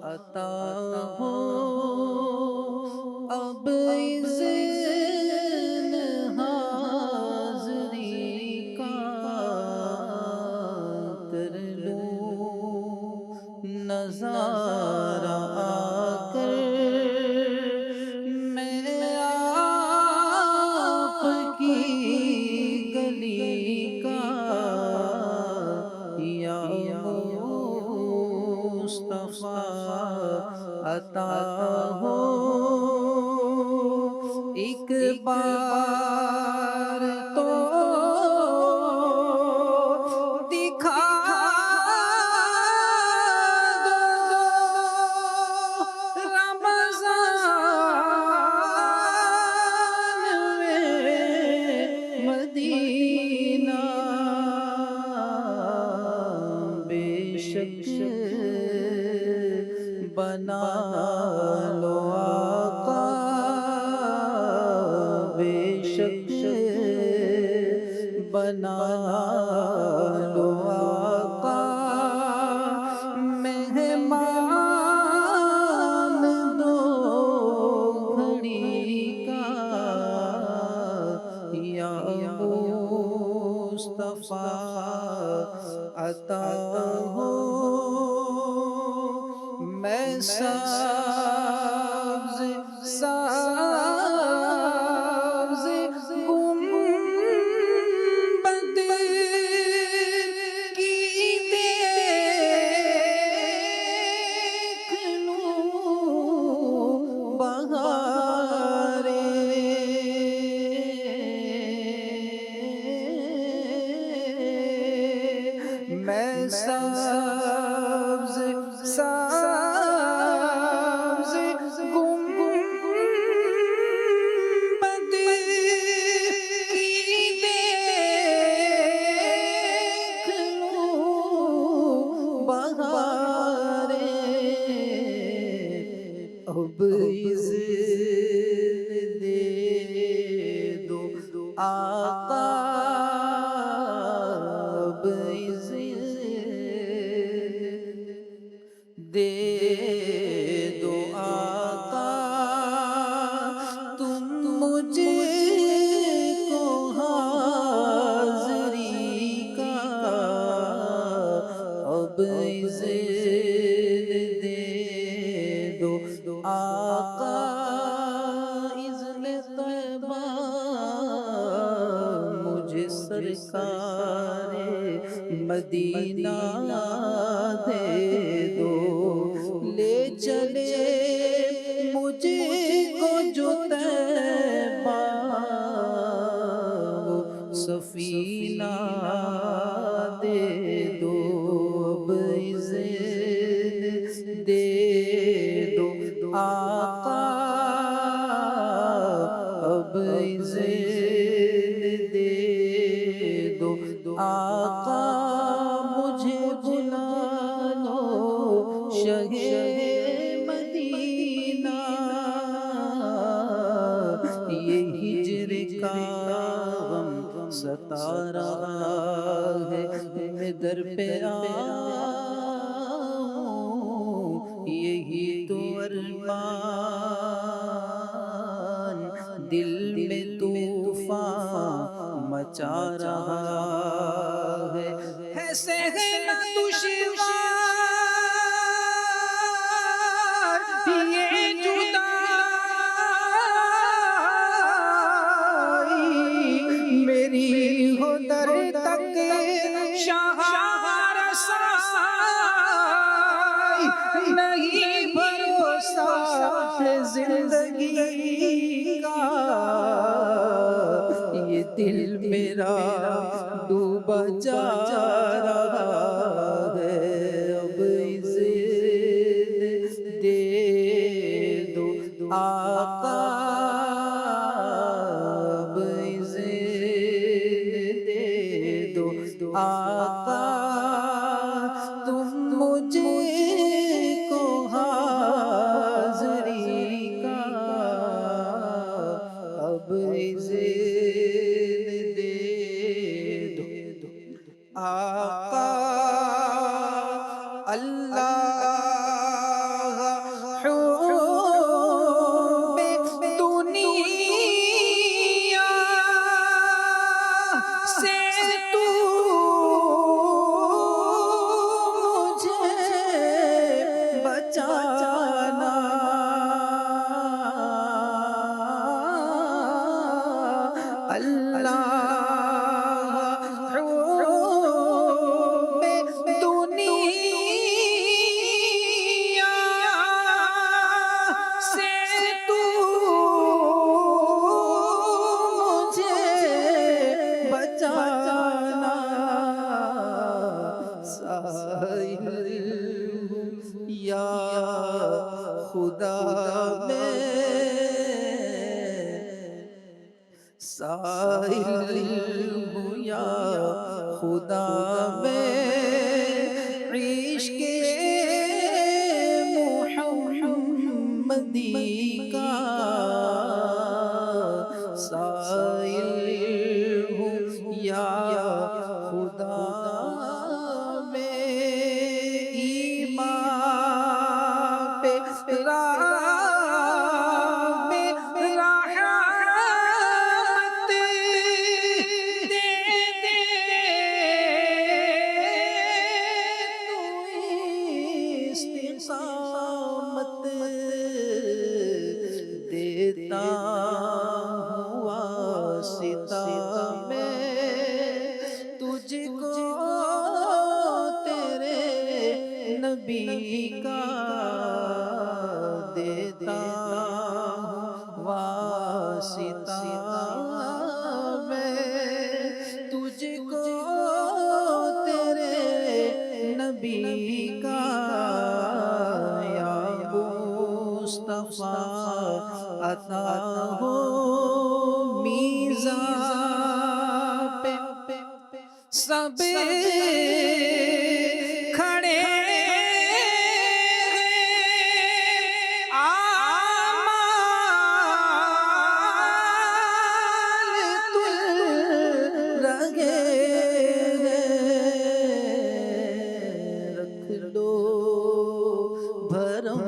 عطا ہو، اب اذن حاضری کا کر لوں نظارہ آ کر میں آپ کی گلی کا، یا مصطفیٰ عطا ہو، ایک بار تو دکھا دو رمضان میں مدینہ، بنا لو آقا مہمان دو گھڑی کا یا مصطفیٰ عطا ہو میں سبز سبز گنبد کی دیکھ لوں بہارے میں سبز سبز گنبد کی دیکھ لوں بہارے اب عزت دے دو آقا اب عزت دے دو آقا تم مجھے کو حاضری کا اب عزت دے دو آقا اذن طیبہ مجھے سرکار مدینہ دے دو لے چلے مجھے کو جو طیبہ وہ سفینہ دے دو اب عزت دے دو آقا اب عزت دے دو آقا مجھے بلا لو شہ مدینہ یہ ہجر کا غم ستا رہا ہے میں در پہ آؤں یہی تو ارمان دل میں طوفان مچا رہا ہے سہنا دشوار یہ جدائی میری ہو در تک شاہ رسائی نہیں بھروسہ ہے زندگی کا یہ دل میرا ڈوبا جا رہا ہے اب عزت دے دو آقا اب عزت دے دو آقا تم مجھے کو حاضری کا اب عزت دے دو آقا اللہ حب دنیا سے تو مجھے بچانا اللہ خدا میں سائل ہوں یا خدا میں عشق محمدی کا سائل ہوں یا خدا میں ایمان پہ دیتا ہوا ستا میں تجھ کو تیرے نبی کا دیتا ہوا ستا میں تجھ کو تیرے نبی کا مصطفیٰ عطا ہو میزان پہ سب کھڑے آمال تل رگے رکھ دو بھرم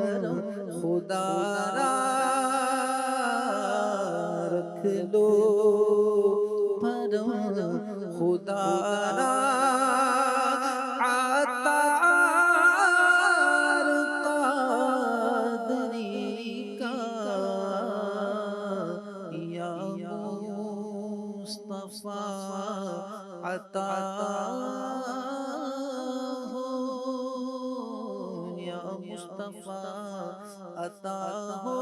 خدا را رکھ دو بھرم خدا را عطار قادری کا یا مصطفیٰ عطا مصطفیٰ عطا ہو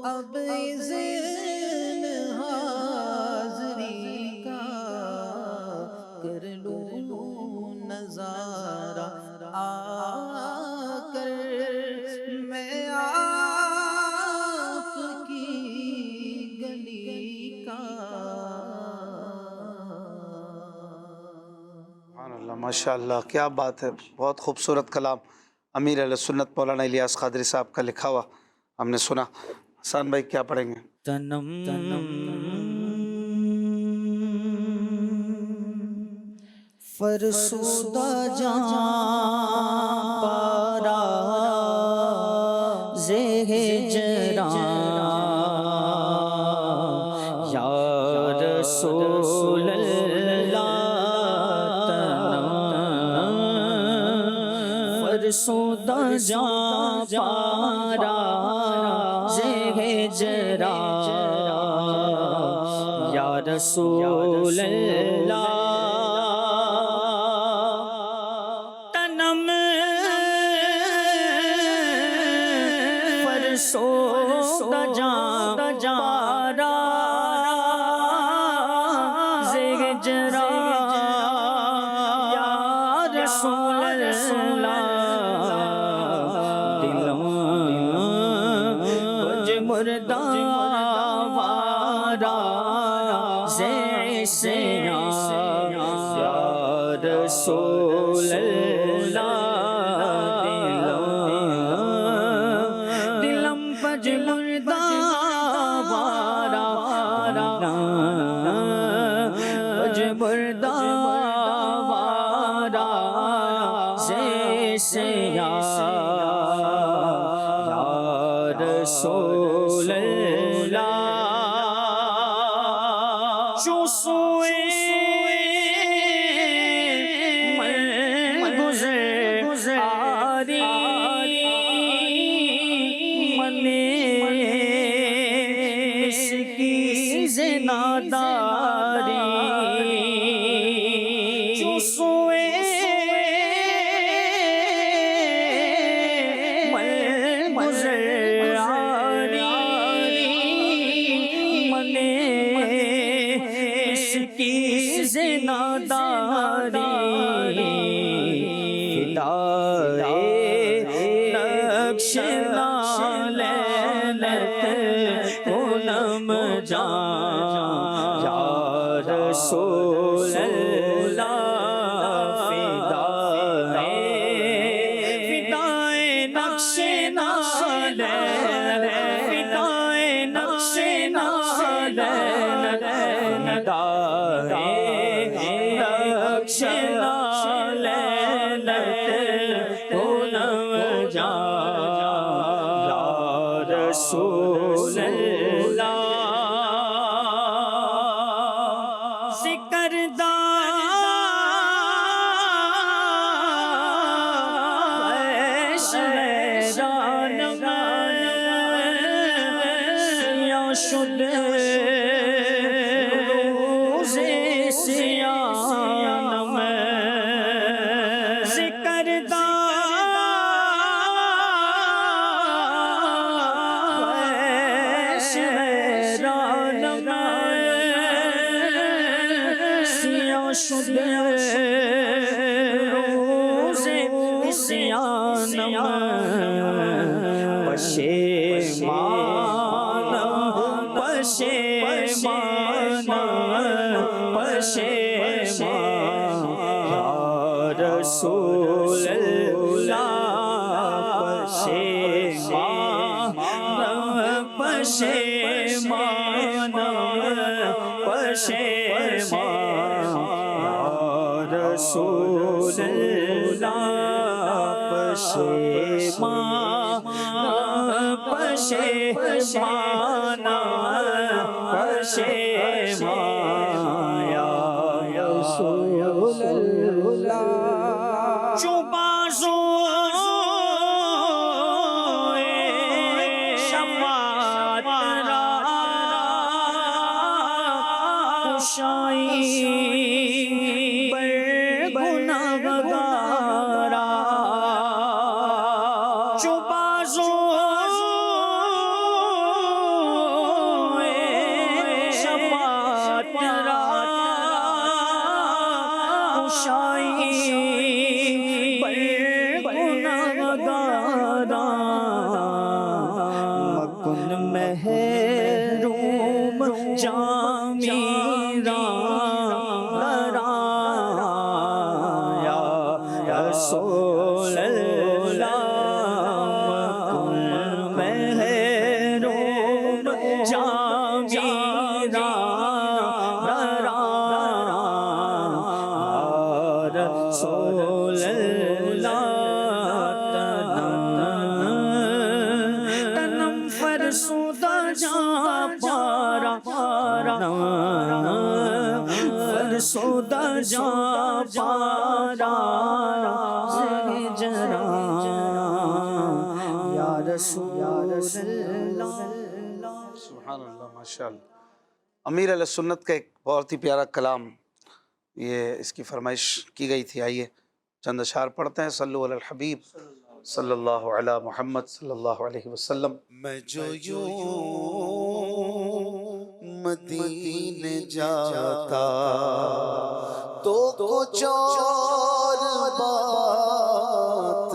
اب اذن حاضری کا کر لوں نظارہ آ کر میں آپ کی گلی کا سبحان اللہ ماشاء اللہ کیا بات ہے بہت خوبصورت کلام امیر اہل سنت مولانا الیاس قادری صاحب کا لکھا ہوا ہم نے سنا حسان بھائی کیا پڑھیں گے تنم فرسودہ جان پارا زہ جران یا رسول اللہ فرسودہ جان پارا زہ جران یا رسول اللہ فرسودہ جان پارا زہ جران یا رسول اللہ دلم کچھ مردہ وارا زیسے یا رسول اللہ مردہ وارا جیسے یا رسول اللہ چوسوئے من گزر آری من اس کی زناداری چوسوئے من گزر آری من اس کی زناداری نقش نالت پونم جان یا رسول اللہ فدائے نقش نالت فدائے نقش نالت بخشنا لعنت علم جا یا رسول اللہ ذکر رسول اللہ پشیمان رسول اللہ پشیمان یا رسول اللہ جو بازو شفاعت را کشائی بر گناہگارا جو بازو شفاعت را کشائی مکن محروم جامی را یا رسول اللہ مکن محروم جامی را رسول اللہ فرسودہ جا پارا فرسودہ جا پارا جرا یا رسول اللہ سبحان اللہ ماشاءاللہ. امیر علیہ سنت کا ایک بہت ہی پیارا کلام یہ اس کی فرمائش کی گئی تھی. آئیے چند اشعار پڑھتے ہیں. صلو علی الحبیب صلی اللہ علی محمد صلی اللہ علیہ وسلم. میں جو یوں مدینے جاتا تو کچھ اور بات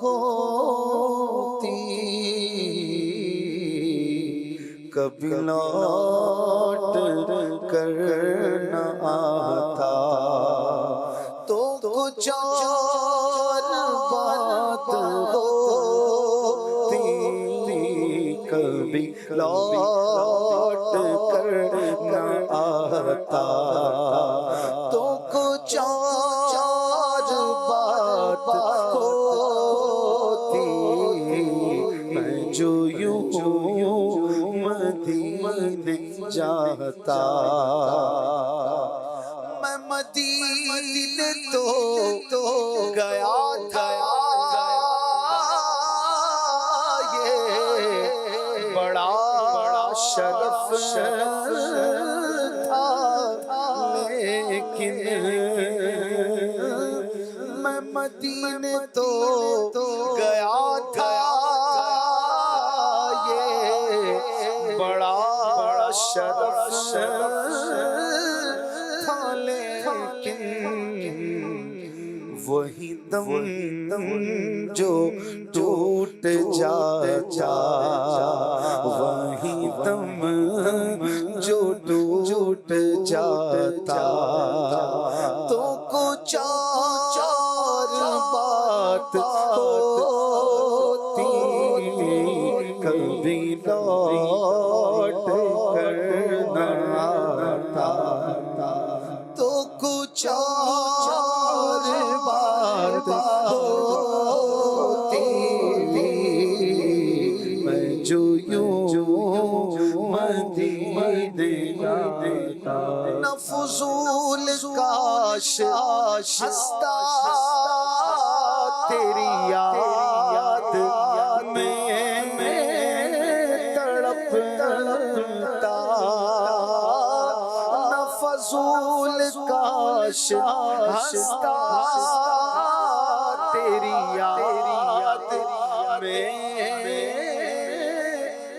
ہوتی، کبھی لوٹ کر نہ آتا تو کچھ اور بات ہوتی، کبھی لوٹ کر نہ آتا تو کچھ اور بات ہوتی. میں جو یوں مدینے جاتا، میں مدینے تو گیا تھا، یہ بڑا شرف تھا، لیکن میں مدینے تو گیا تھا، یہ بڑا شرف تھا، لیکن وہی دم جو ٹوٹ جاتا، وہی دم جو ٹوٹ جاتا تو کچھ اور بات ہوتی، کبھی لوٹ کر نہ آتا تو کچھ اور نہ فضول کاش ہستا تیری یاد میں تڑپتا، نہ فضول کاش ہستا تیری یاد میں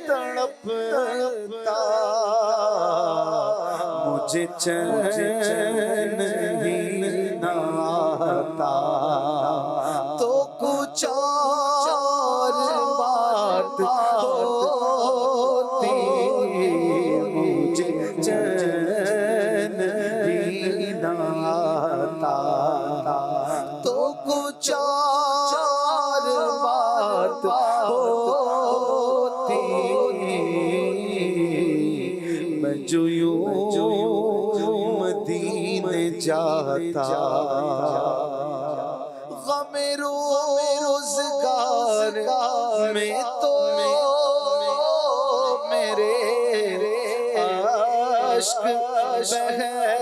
تڑپتا، مجھے چین ہی نہ آتا تو کچھ اور بات ہوتی، مجھے چین ہی نہ آتا تو کچھ اور بات ہوتی، میں جو یوں مدینے جاتا، غم روزگار میں تو میرے عشق بہہ رہے ہیں،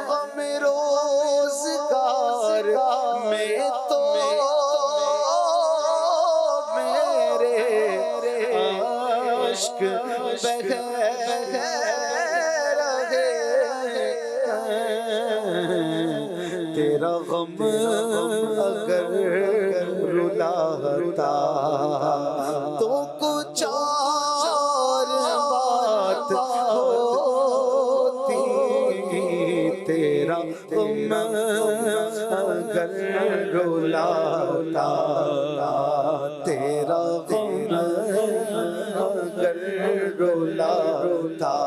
غم روزگار میں تو میرے عشق بہہ رہے ہیں، تیرا غم اگر رلاتا تو کچھ اور بات ہوتی، تیرا غم اگر رلاتا، تیرا غم اگر رلاتا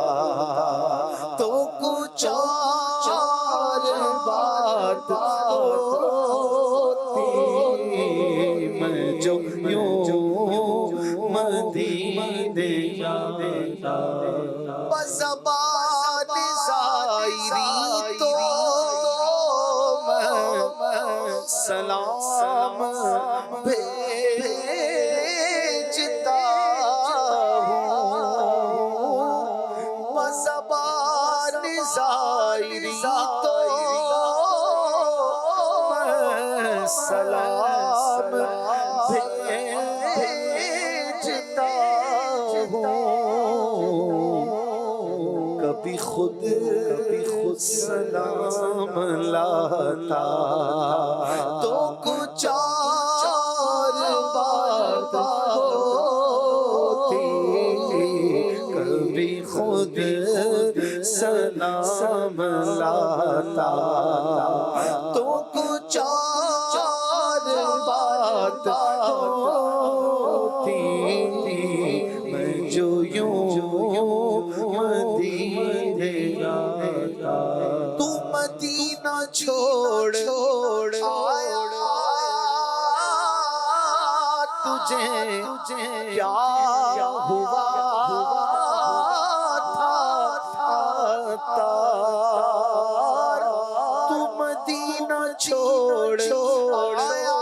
تو کچھ اور بات ہوتی، میں جو یوں مدینے جاتا، بزبان ظاہری تو میں سلام بھیجتا ہوں، بزبان ظاہری تو میں سلام بھیجتا ہوں، کبھی خود سلام لاتا تو کچھ اور بات ہوتی، کبھی خود سلام لاتا تو کچھ اور بات ہوتی، میں جو یوں مدینے جاتا، تو مدینہ چھوڑ آیا تجھے کیا ہوا تھا، تو مدینہ چھوڑ آیا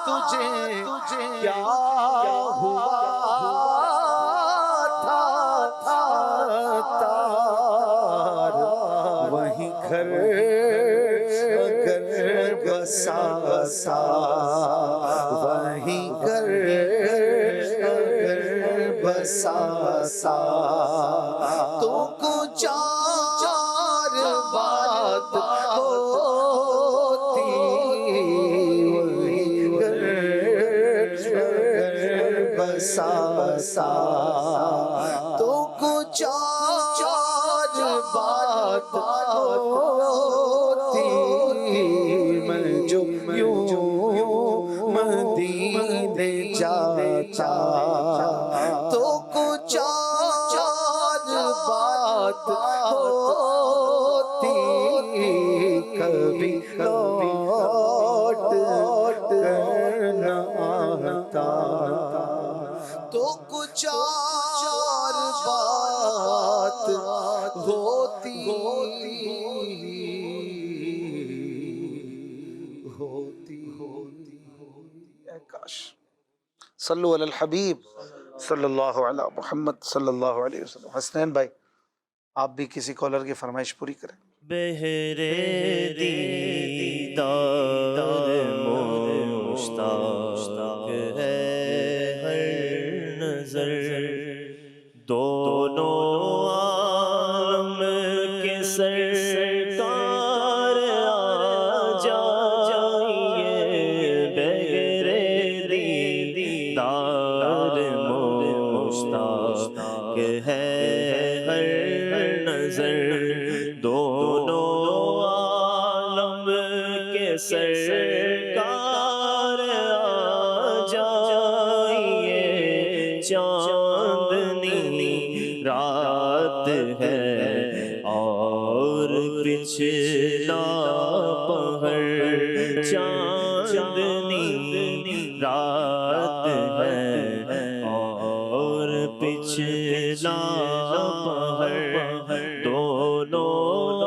تجھے کیا ہوا تھا، وہیں گھر اگر بساتا، وہیں گھر اگر بساتا تو کچھ اور بات ہوتی، وہیں گھر اگر بساتا تو کچھ اور بات ہوتی، میں جو یوں مدینے جاتا تو کچھ اور بات ہوتی، کبھی لوٹ کر نہ آتا تو کچھ اور بات ہوتی، اے کاش صلو علی الحبیب صلی اللہ علی محمد صلی اللہ علیہ وسلم. حسنین بھائی آپ بھی کسی کالر کی فرمائش پوری کریں. بہرے دیدار مشتاق ہے ہر نظر، دونوں عالم کے سرکار آ جائیے. بہرے دیدار مشتاق ہے ہر نظر، دونوں عالم کے سرکار آ جائیے. چاندنی رات ہے اور پچھلا پہر، چاندنی رات ہے اور پچھلا پہر، دونوں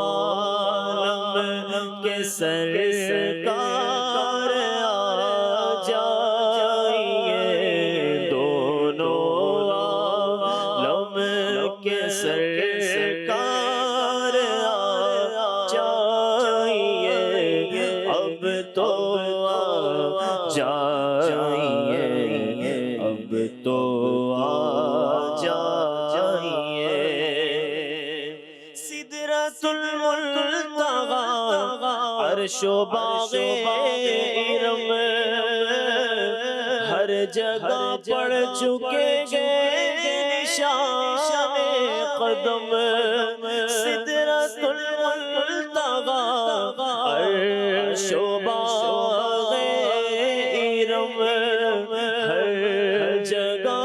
عالم کے سرکار آ جائیے. دونوں عالم کے سرکار آ جائیے. اب تو آ جائیے، اب تو آ جائیے. سدرۃ المنتہی عرش و باغ ارم، ہر جگہ پڑ چکے گئے نشان قدم. سدرۃ المنتہی عرش و باغ ارم، ہر جگہ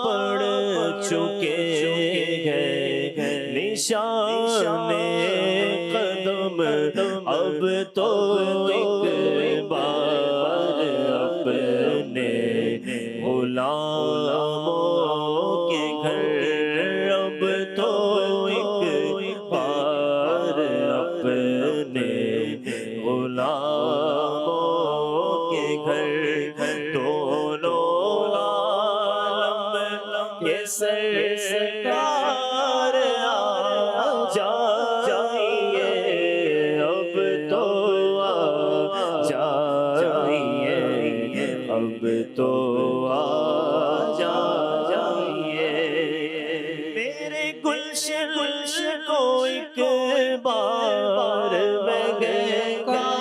پڑ چکے ہیں نشان قدم. اب تو ایک بار اپنے غلاموں کے گھر، اب تو ایک بار اپنے غلاموں کے گھر، دونوں عالم کے سرکار آ جائیے. اب تو آ جائیے، اب تو آ جائیے. میرے گلشن کو ایک بار مہکائیے،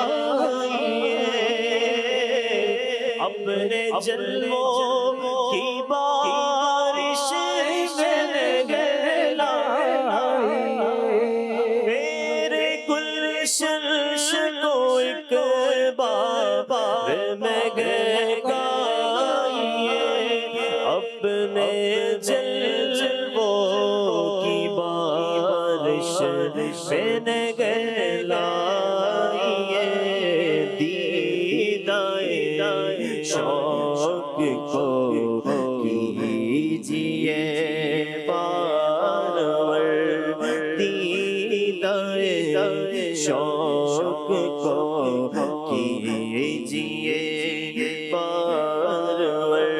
اپنے جلووں کی بارش میرے گلشن کو ایک بار مہکائیے، اپنے جلووں کی بارش میں گلائیے. دیدائے شوق کو کیجیے بارور، دیدائے شوق کو کیجیے بارور.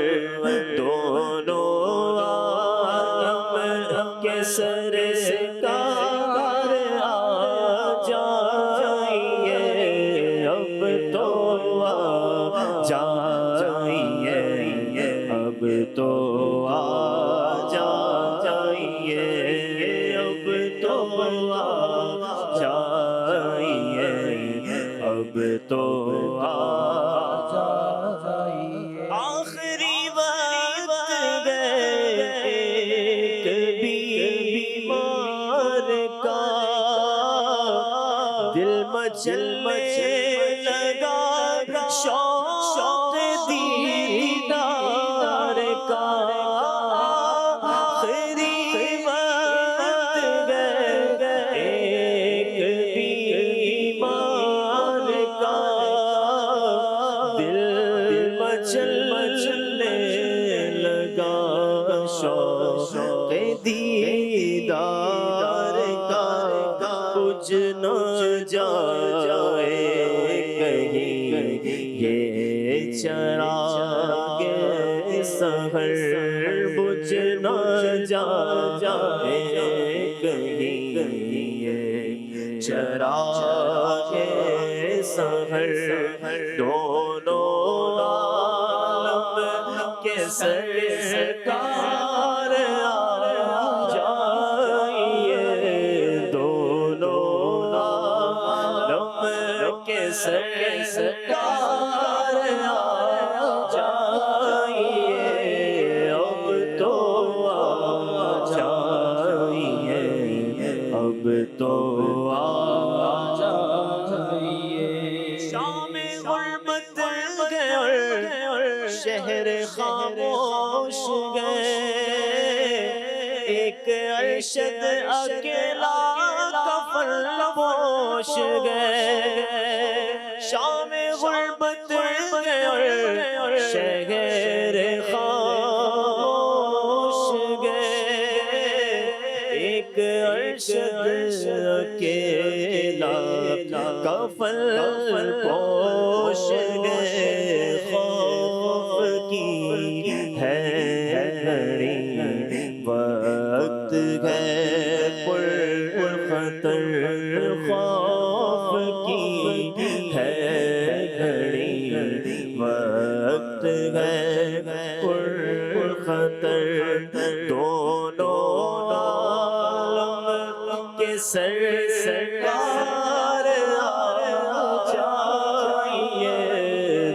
دونوں عالم کے سرکار آ جائیے. اب تو آ جائیے، اب تو آ جائیے، اب تو آ جائیے، اب تو آ جائیے. آخری وقت گئے ایک بیمار کا، دل مچلنے لگا شوق دیدار کا. آخری وقت گئے ایک بیمار کا، دل مچلنے لگا شوق دیدار کا. کچھ نہ جائے کہیں یہ چراغ سحر بجھ نہ جائے کہیں یہ چراغ سحر دونوں عالم کے سرکار آ جائیے دونوں عالم کے سرکار آ جائیے اب تو آ جائیے اب تو آ جائیے شام غربت گئے شہر خاموش گئے ایک ارشد اکیلا کفن پوش گئے شام غربت گئے شہر خاموش گئے ایک ارشد اکیلا کفن پوش گئے خوف کی ہے گھڑی وقت ہے پر خطر خوف کی ہے گھڑی وقت ہے پر خطر دونوں عالم کے سرکار آ جائیے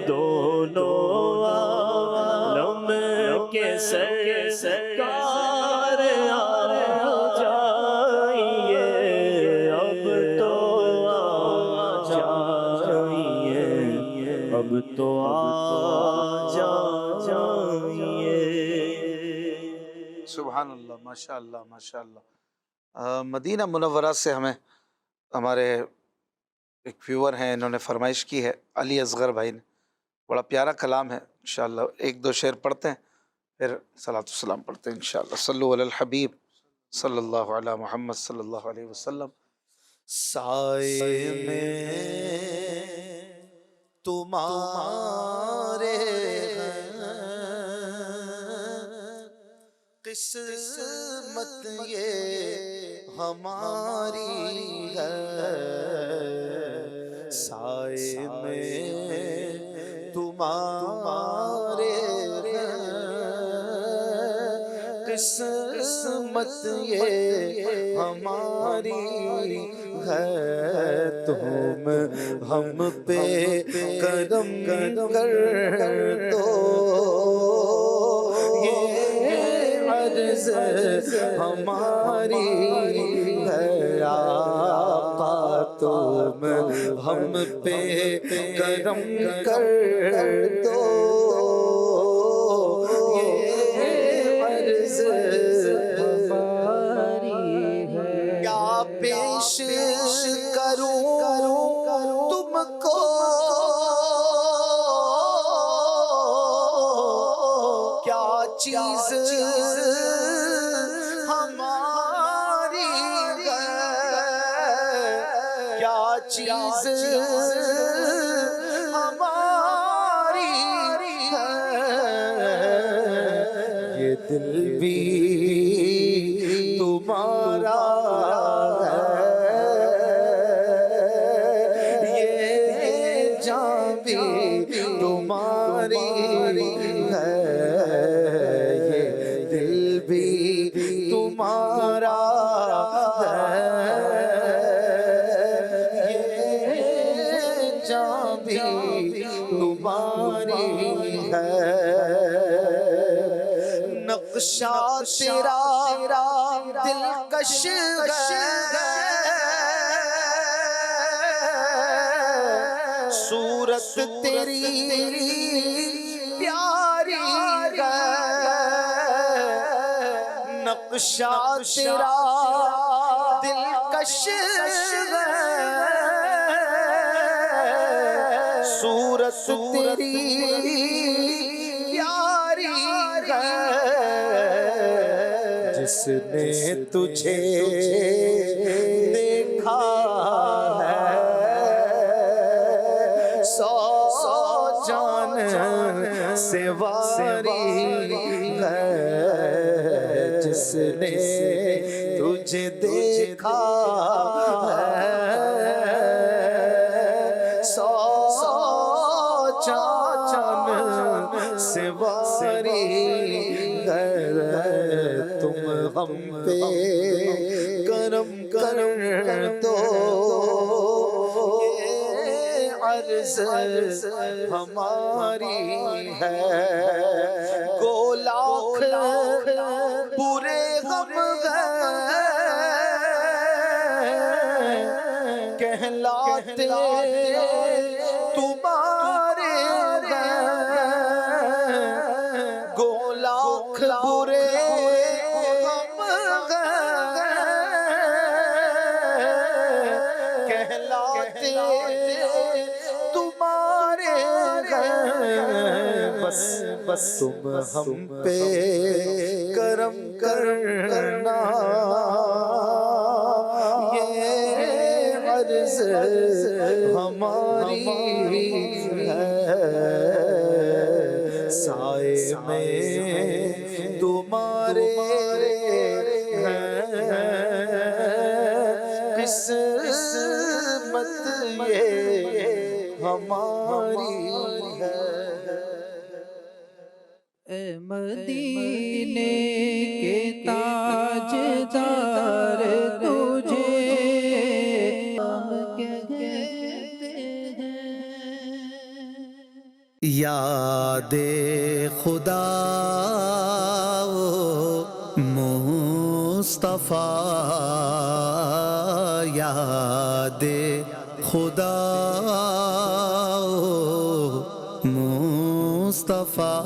دونوں عالم کے سرکار آ جائیے اب تو آ جائیے اب تو آ جائیے سبحان اللہ ماشاء اللہ ماشاء اللہ مدینہ منورہ سے ہمیں ہمارے ایک ویور ہیں انہوں نے فرمائش کی ہے علی اصغر بھائی نے بڑا پیارا کلام ہے انشاءاللہ ایک دو شعر پڑھتے ہیں پھر صلاۃ والسلام پڑھتے ہیں انشاءاللہ صلو علی الحبیب صلی اللہ علی محمد صلی اللہ علیہ وسلم سائے میں تمہارے قسمت یہ ہماری ہے سائے میں تمہارے قسمت یہ ہماری ہے تم ہم پہ کرم کر دو ہماری ہے آقا تم ہم پہ کرم کر دو یہ عرض ہماری ہے کیا پیش کروں تم کو کیا چیز ہماری ہے کیا چیز ہماری ہے یہ دل بھی تمہارا ہے یہ جان بھی تمہاری ہے تمہارا ہے یہ جان بھی تمہاری ہے نقشہ تیرا دلکش ہے صورت تیری پیاری ہے نقشہ تیرا دلکش ہے صورت تیری پیاری ہے جس نے تجھے دیکھا ہے سو جان سے واری ہے جس نے تجھے دیکھا ہے سو چاچن سے واری ہے تم ہم پہ کرم کر دو عرض ہماری ہے گو لاکھ برے غم کہلاتے تمہارے گو لاکھ برے غم کہلاتے تمہارے بس بس تم ہم پہ کرم کرنا یہ عرض ہماری ہے سائے میں تمہارے ہیں قسمت یہ ہماری ہے اے مدینے کے تاجدار تجھے ہم کہتے ہیں یاد خدا مصطفیٰ یاد خدا مصطفیٰ